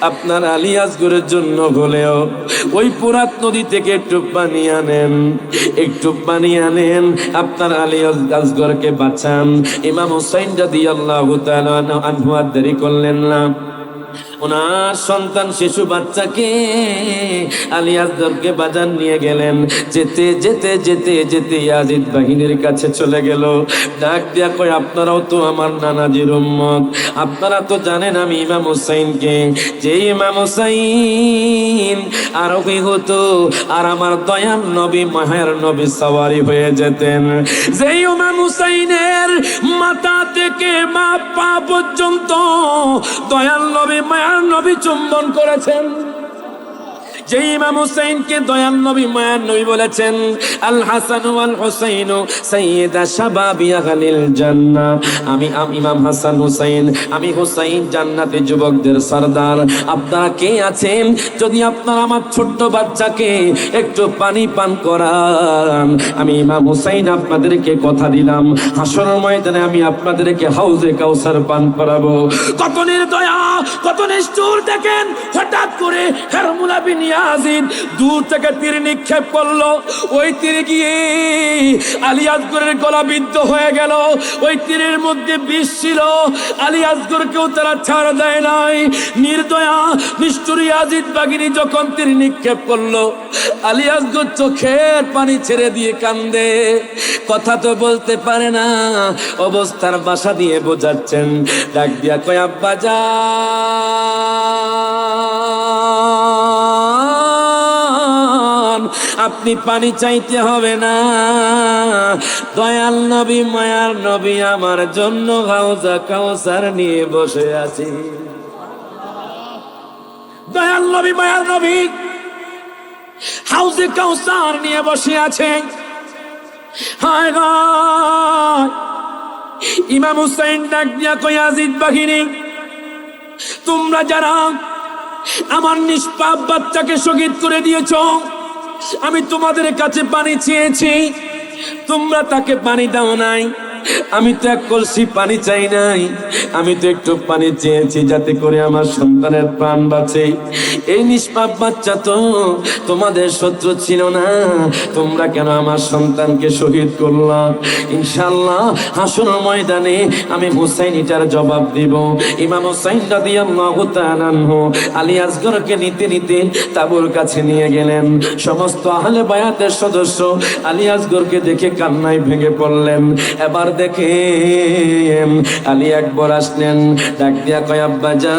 আপনার আলী আসগরের জন্য হলেও ওই পুরাত নদী থেকে একটু পানি আনেন, একটু পানি আনেন, আপনার আলী আসগরকে বাঁচান। ইমাম হুসাইন রাদিয়াল্লাহু তাআলা আনহু আর দেরি করলেন না, ওনার সন্তান শিশু বাচ্চাকে আলী আসগরকে বাজার নিয়ে গেলেন। যেতে যেতে যেতে যেতে ইয়াজিদ বাহিনীর কাছে চলে গেল। ডাক দিয়া কয় আপনারাও তো আমার নানাজির উম্মত, আপনারা তো জানেন আমি ইমাম হুসাইনকে, যে ইমাম হুসাইন আরোহী হতো আর আমার দয়াল নবী মায়ের নবী সওয়ারি হয়ে যেতেন, যে ইমাম হুসাইনের মাথা থেকে পা পর্যন্ত দয়াল নবী মায়ার নবী চুম্বন করেছেন। যে ইমাম হুসাইনকে দয়াল নবী মায়ার নবী বলেছেন আল হাসান ওয়াল হুসাইন সাইয়্যিদা শাবাবি আহলিল জান্নাহ, আমি ইমাম হাসান হুসাইন, আমি হুসাইন জান্নাতের যুবকদের সরদার। আপনারা কে আছেন যদি আপনারা আমার ছোট্ট বাচ্চাকে একটু পানি পান করান, আমি ইমাম হুসাইন আপনাদেরকে কথা দিলাম হাসরের ময়দানে আমি আপনাদেরকে হাউজে কাউসার পান করাবো। কত নির্দয়া, কত নিষ্ঠুর দেখেন। হঠাৎ করে হারমুলা বিন ইয়াজিদ দূর থেকে তীর নিক্ষেপ করলো, ওই তীর গিয়ে আলী আসগরের গলা বিদ্ধ হয়ে গেল। ওই তীরের মধ্যে বিষ ছিল, আলী আসগরকেও তারা ছাড় দেয় নাই। নির্দয়া নিষ্ঠুর ইয়াজিদ বাহিনী যখন তীর নিক্ষেপ করলো, আলী আসগর চোখের পানি ছেড়ে দিয়ে কান্দে, কথা তো বলতে পারে না, অবস্থার ভাষা দিয়ে বোঝাচ্ছেন। ডাক দিয়া কয় আব্বা যান, আপনি পানি চাইতে হবে না, দয়াল নবী মায়ার নবী আমার জন্য হাউজে কাউসার নিয়ে বসে আছি। দয়াল নবী মায়ার নবী হাউজে কাউসার নিয়ে বসে আছে। হায় হায়, ইমাম হুসাইন ডাক দিয়া কয় ইয়াজিদ বাহিনী, তোমরা যারা আমার নিষ্পাপ বাচ্চাকে শহীদ করে দিয়েছ, আমি তোমাদের কাছে পানি চেয়েছি, তোমরা তাকে পানি দাও নাই। আমি তো এক কলসি পানি চাই নাই, আমি তো একটু পানি চেয়েছি যাতে করে আমার সন্তানের প্রাণ বাঁচে। এই নিষ্পাপ বাচ্চা তো তোমাদের শত্রু ছিল না, তোমরা কেন আমার সন্তানকে শহীদ করলাম? ইনশাআল্লাহ হাসরের ময়দানে আমি হুসাইন এটার জবাব দিব। ইমাম হুসাইন রাদিয়াল্লাহু তাআলা আনহু আলী আসগরকে নিতে নিতে তাঁবুর কাছে নিয়ে গেলেন। সমস্ত আহলে বায়াতের সদস্য আলী আসগরকে দেখে কান্নায় ভেঙে পড়লেন। এবার দেখে আলী আকবর আসলেন, ডাক দিয়া কয় আব্বা যান,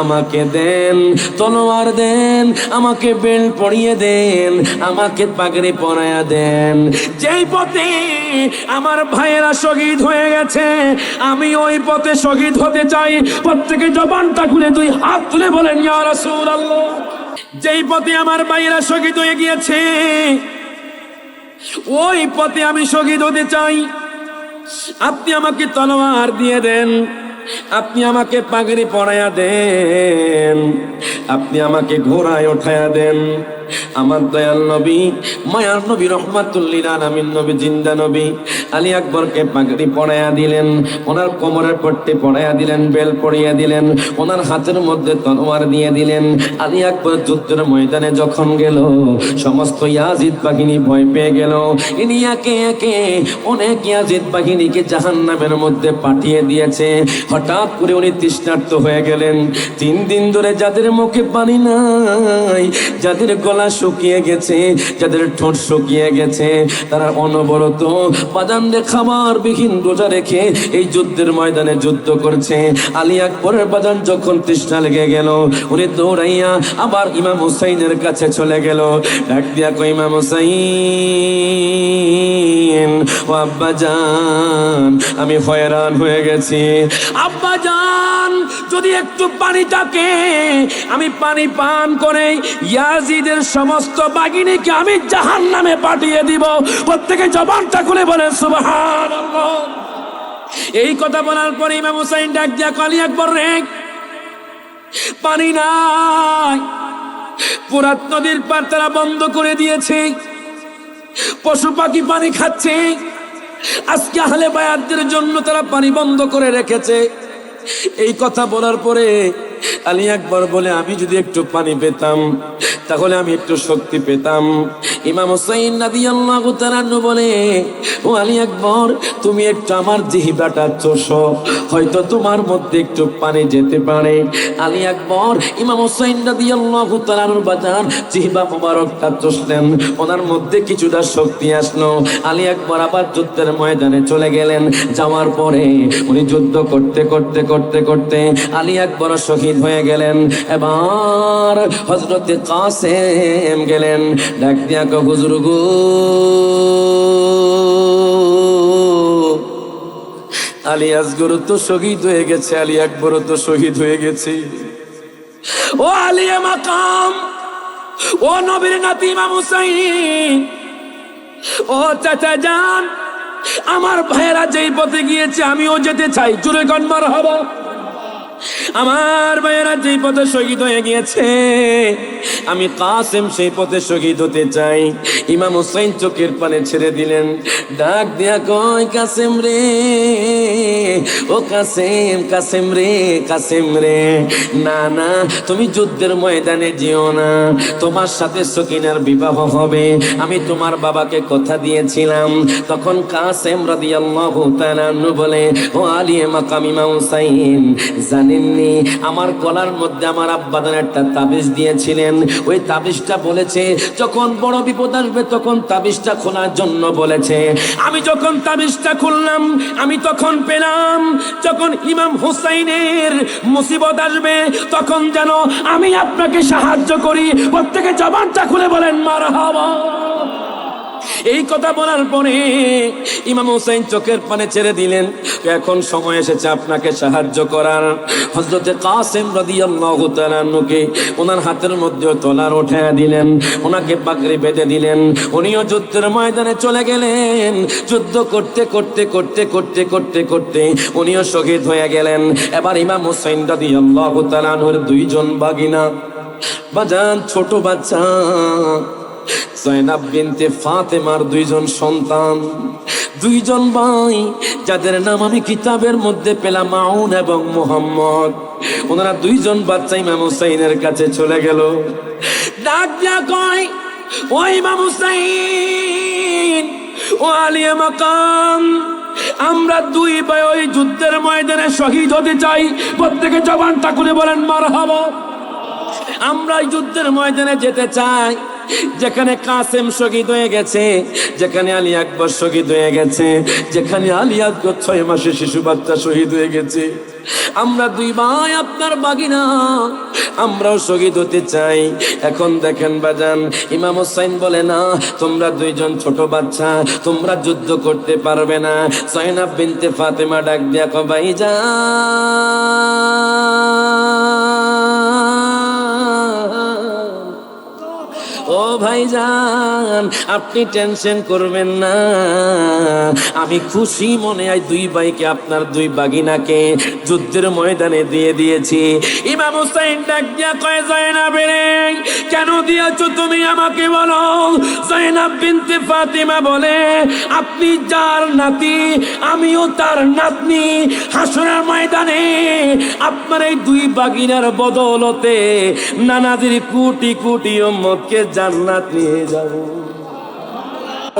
আমাকে দেন তলোয়ার, দেন আমাকে বেল্ট পরিয়ে দেন, আমাকে পাগড়ি পরায়া দেন। যেই পথে আমার ভাইয়েরা শহীদ হয়ে গেছে, আমি ওই পথে শহীদ হতে চাই। প্রত্যেকে জবানটা খুলে দুই হাত তুলে বলেন ইয়া রাসূলুল্লাহ। যেই পথে আমার ভাইয়েরা শহীদ হয়ে গিয়েছে, ওই পথে আমি শহীদ হতে চাই। আপনি আমাকে তলোয়ার দিয়ে দেন, আপনি আমাকে পাগড়ি পরায়া দেন, আপনি আমাকে ঘোড়ায় ওঠায়া দেন। আমার দয়াল নবী মায়ার নবী রহমাতুল লিল আলামিন নবী জিন্দা নবী আলী আকবরকে পাগড়ি পরায়া দিলেন, ওনার কোমরের পট্টি পরায়া দিলেন, বেল পরিয়ে দিলেন, ওনার হাতের মধ্যে তলোয়ার দিয়ে দিলেন। আলী আকবর যুদ্ধের ময়দানে যখন গেল, সমস্ত ইয়াজিদ বাহিনী ভয় পেয়ে গেল। ইনি একে একে অনেক ইয়াজিদ বাহিনীকে জাহান্নামের মধ্যে পাঠিয়ে দিয়েছে। হঠাৎ করে উনি তৃষ্ণার্ত হয়ে গেলেন। 3 দিন ধরে যাদের মুখে পানি নাই, যাদের গলা শুকিয়ে গেছে, যাদের ঠোঁট শুকিয়ে গেছে, তারা অনবরত বাজানদের খাবার বিহীন রোজা রেখে এই যুদ্ধের ময়দানে যুদ্ধ করছে। আলী আকবরের বাজান যখন তৃষ্ণা লেগে গেল, উনি দৌড়াইয়া আবার ইমাম হুসাইনের কাছে চলে গেল। ডাক দিয়া কই ইমাম হুসাইন, ও আব্বা জান, আমি হয়রান হয়ে গেছি। আব্বা জান, যদি একটু পানি থাকে আমি পানি পান করে ইয়াজিদের সমস্ত বাহিনীকে আমি জাহান্নামে পাঠিয়ে দিব। প্রত্যেকে জবানটা খুলে বলেন সুবহানাল্লাহ। এই কথা বলার পরে ইমাম হুসাইন ডাক দিয়া আলী আকবর রে, পানি নাই, ফুরাত নদীর পার তারা বন্ধ করে দিয়েছে, পশু পাখি পানি খাচ্ছে, আজকে আহলে বায়াতদের জন্য তারা পানি বন্ধ করে রেখেছে। এই কথা বলার পরে আলী আকবর বলে, আমি যদি একটু পানি পেতাম তাহলে আমি একটু শক্তি পেতাম। ইমাম হুসাইন রাদিয়াল্লাহু তাআলা বলে, ও আলী আকবর, তুমি একটু আমার জিহ্বাটা চোষো, হয়তো তোমার মধ্যে একটু পানি যেতে পারে। আলী আকবর ইমাম হুসাইন রাদিয়াল্লাহু তাআলার বাজান জিহ্বা মোবারকটা চষলেন, ওনার মধ্যে কিছুটা শক্তি আসলো। আলী আকবর আবার যুদ্ধের ময়দানে চলে গেলেন। যাওয়ার পরে উনি যুদ্ধ করতে করতে করতে করতে আলী আকবর শহীদ হয়ে গেলেন। এবার হযরত কাসেম গেলেন, ডাক দিয়া কো হুজুর গো, আলী আসগর তো শহীদ হয়ে গেছে, আলী আকবর তো শহীদ হয়ে গেছে। ও আলী মাকাম, ও নবীর নাতি ইমাম হুসাইন, ও চাচা যান, আমার ভাইয়েরা যেই পথে গিয়েছে আমিও যেতে চাই। জোরে গান মারহাবা। আমার ভাইয়েরা যেই পথে শহীদ হয়ে গিয়েছে আমি কাসেম সেই পথে শহীদ হতে চাই। ইমাম হুসাইন চোখের পানি ছেড়ে দিলেন, ডাক দিয়া কয় কাসেম রে, ও কাসেম, কাসেম রে, কাসেম রে, না না তুমি যুদ্ধের ময়দানে যেও না, তোমার সাথে সকিনার বিবাহ হবে, আমি তোমার বাবাকে কথা দিয়েছিলাম। তখন কাসেম রাদিয়াল্লাহু তাআলা আনহু বলে, ও আলী মাকাম ইমাম হুসাইন, জানেননি আমার গলার মধ্যে আমার আব্বাদান একটা তাবিজ দিয়েছিলেন, ওই তাবিজটা বলেছে যখন বড় বিপদ আসবে তখন তাবিজটা খোলার জন্য বলেছে। আমি যখন তাবিজটা খুললাম আমি তখন পেলাম যখন ইমাম হুসাইনের মুসিবত আসবে তখন যেন আমি আপনাকে সাহায্য করি। প্রত্যেকে জবানটা খুলে বলেন মারহাবা। এই কথা বলার পরে ইমাম হুসাইন চোখের পানি ছেড়ে দিলেন, এখন সময় এসেছে আপনাকে সাহায্য করার। হযরতে কাসেম রাদিয়াল্লাহু তাআলা আনহুকে ওনার হাতের মধ্যে তলার উঠায়া দিলেন, ওনাকে পাগড়ি বেঁধে দিলেন, উনিও যুদ্ধের ময়দানে চলে গেলেন। যুদ্ধ করতে করতে করতে করতে করতে করতে উনিও শহীদ হয়ে গেলেন। এবার ইমাম হুসাইন রাদিয়াল্লাহু তাআলা আনহুর দুইজন বাগিনা বাজান, ছোট বাচ্চা জয়নাব বিনতে ফাতেমার দুইজন সন্তান, দুইজন ভাই যাদের নাম আমি কিতাবের মধ্যে পেলাম মাউন এবং মুহাম্মদ, ওনারা দুইজন বাচ্চা ইমাম হুসাইনের কাছে চলে গেল। ডাক দিয়া কয়, ও ইমাম হুসাইন, ও আলী মাকাম, আমরা দুই ভাই ওই যুদ্ধের ময়দানে শহীদ হতে চাই। প্রত্যেকে জবানটা খুলে বলেন মারহাবা। আমরা যুদ্ধের ময়দানে যেতে চাই যেখানে কাসেম শহীদ হয়ে গেছে, যেখানে আলী আকবর শহীদ হয়ে গেছে, যেখানে আলী আকবর 6 মাসের শিশু বাচ্চা শহীদ হয়ে গেছে। আমরা দুই ভাই আপনার বাগিনা, আমরাও শহীদ হতে চাই। এখন দেখেন বাজান, ইমাম হুসাইন বলে না, তোমরা দুইজন ছোট বাচ্চা, তোমরা যুদ্ধ করতে পারবে না। জয়নাব বিনতে ফাতেমা ডাক দিয়া কয়, ও ভাইজান আপনি টেনশন করবেন না, আমি খুশি মনে হয় দুই ভাইকে আপনার দুই বাগিনাকে যুদ্ধের ময়দানে দিয়ে দিয়েছি। ইমাম হুসাইন ডাক দিয়া কয়, জয়নাব রে কেন দিয়েছো তুমি আমাকে বলো। জয়নাব বিনতে ফাতিমা বলে, আপনি যার নাতি আমিও তার নাতনি, হাসরের ময়দানে আপনার এই দুই বাগিনার বদৌলতে নানাজির কোটি কোটি উম্মতকে জান্নাত নিয়ে যাব।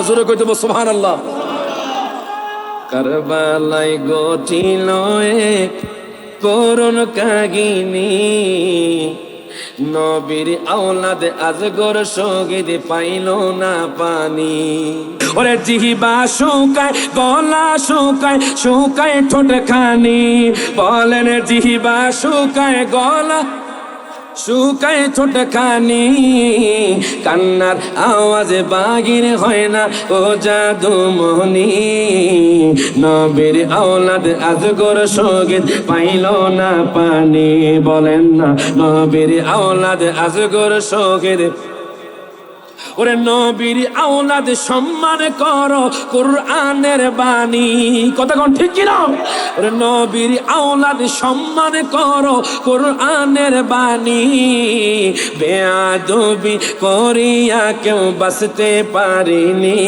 জোরে কইতে বল সুবহানাল্লাহ। কারবালায় গঠিল এক করুণ কাহিনী, নবীর আওলাদ আজগর শহীদ পাইল না পানি। ওরে জিহবা শুকায়, গলা শুকায়, শুকায় ঠোঁট খানি, বলেন জিহবা শুকায়, গলা শুকায় ছোট খানি, কান্নার আওয়াজে বাগির হয় না ও জাদু মোহনি। নবীর আওলাদ আজগর শহীদ পাইল না পানি, বলেন না নবীর আওলাদ আজগর শহীদ। ওরে নবীর আওলাদ সম্মান করো কুরআনের বাণী, কথা কোন ঠিক কিনা? ওরে নবীর আওলাদ সম্মান করো কুরআনের বাণী, বেয়াদবি করিয়া কেউ বাঁচতে পারিনি।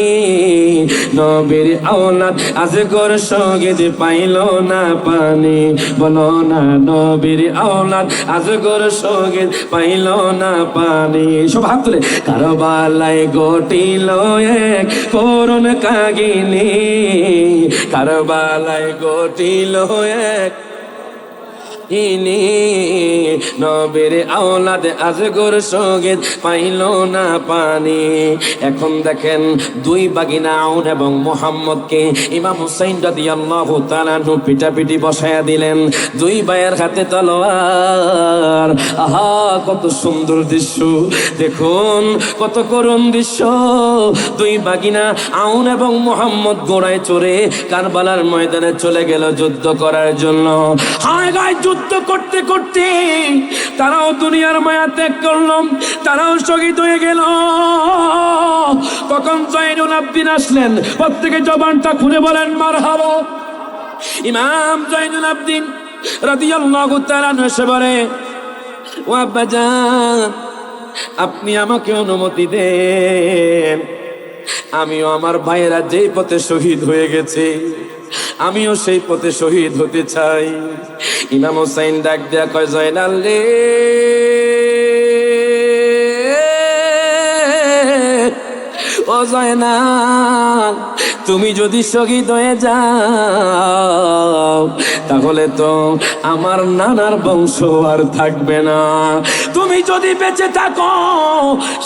নবীর আওলাদ আজগর শহীদ পাইল না পানি, বলো না নবীর আওলাদ আজগর শহীদ পাইল না পানি। সব হাত তুলে কারবালায় গঠিল এক করুণ কাহিনী, কারবালায় গঠিল এক ইনি নবীর আওলাদ আজগর শহীদ পাইল না পানি। এখন দেখেন দুই বাগিনা আউন এবং মুহাম্মদকে ইমাম হুসাইন রাদিয়াল্লাহু তাআলা আনহু পিটাপিটি বসায়া দিলেন, দুই ভাইয়ের হাতে তলোয়ার। আহা কত সুন্দর দৃশ্য, দেখুন কত করুণ দৃশ্য। দুই বাগিনা আউন এবং মুহাম্মদ ঘোড়ায় চড়ে কারবালার ময়দানে চলে গেল যুদ্ধ করার জন্য। হায় গায় যুদ্ধ করতে করতে তারাও দুনিয়ার মায়া ত্যাগ করল, তারাও শহীদ হয়ে গেল। তখন জয়নুল আবদিন আসলেন, প্রত্যেকে জবানটা খুলে বলেন মারহাবা। ইমাম জয়নুল আবদিন রাদিয়াল্লাহু তাআলা এসে বলে, ও আব্বাজান, আপনি আমাকে অনুমতি দেন, আমিও আমার ভাইয়েরা যেই পথে শহীদ হয়ে গেছে আমিও সেই পথে শহীদ হতে চাই। ইমাম হুসাইন ডাক দেয়া কয়, জয়নাল রে, ও জয়নাল, তুমি যদি শহীদ হয়ে যাও তাহলে তো আমার নানার বংশ আর থাকবে না। তুমি যদি বেঁচে থাকো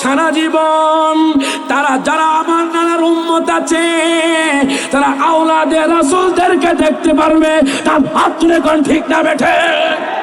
সারা জীবন তারা যারা আমার নানার উম্মত আছে তারা আওলাদে রাসূলদেরকে দেখতে পারবে। তার হাত তুলে কোন ঠিক না বেঠে?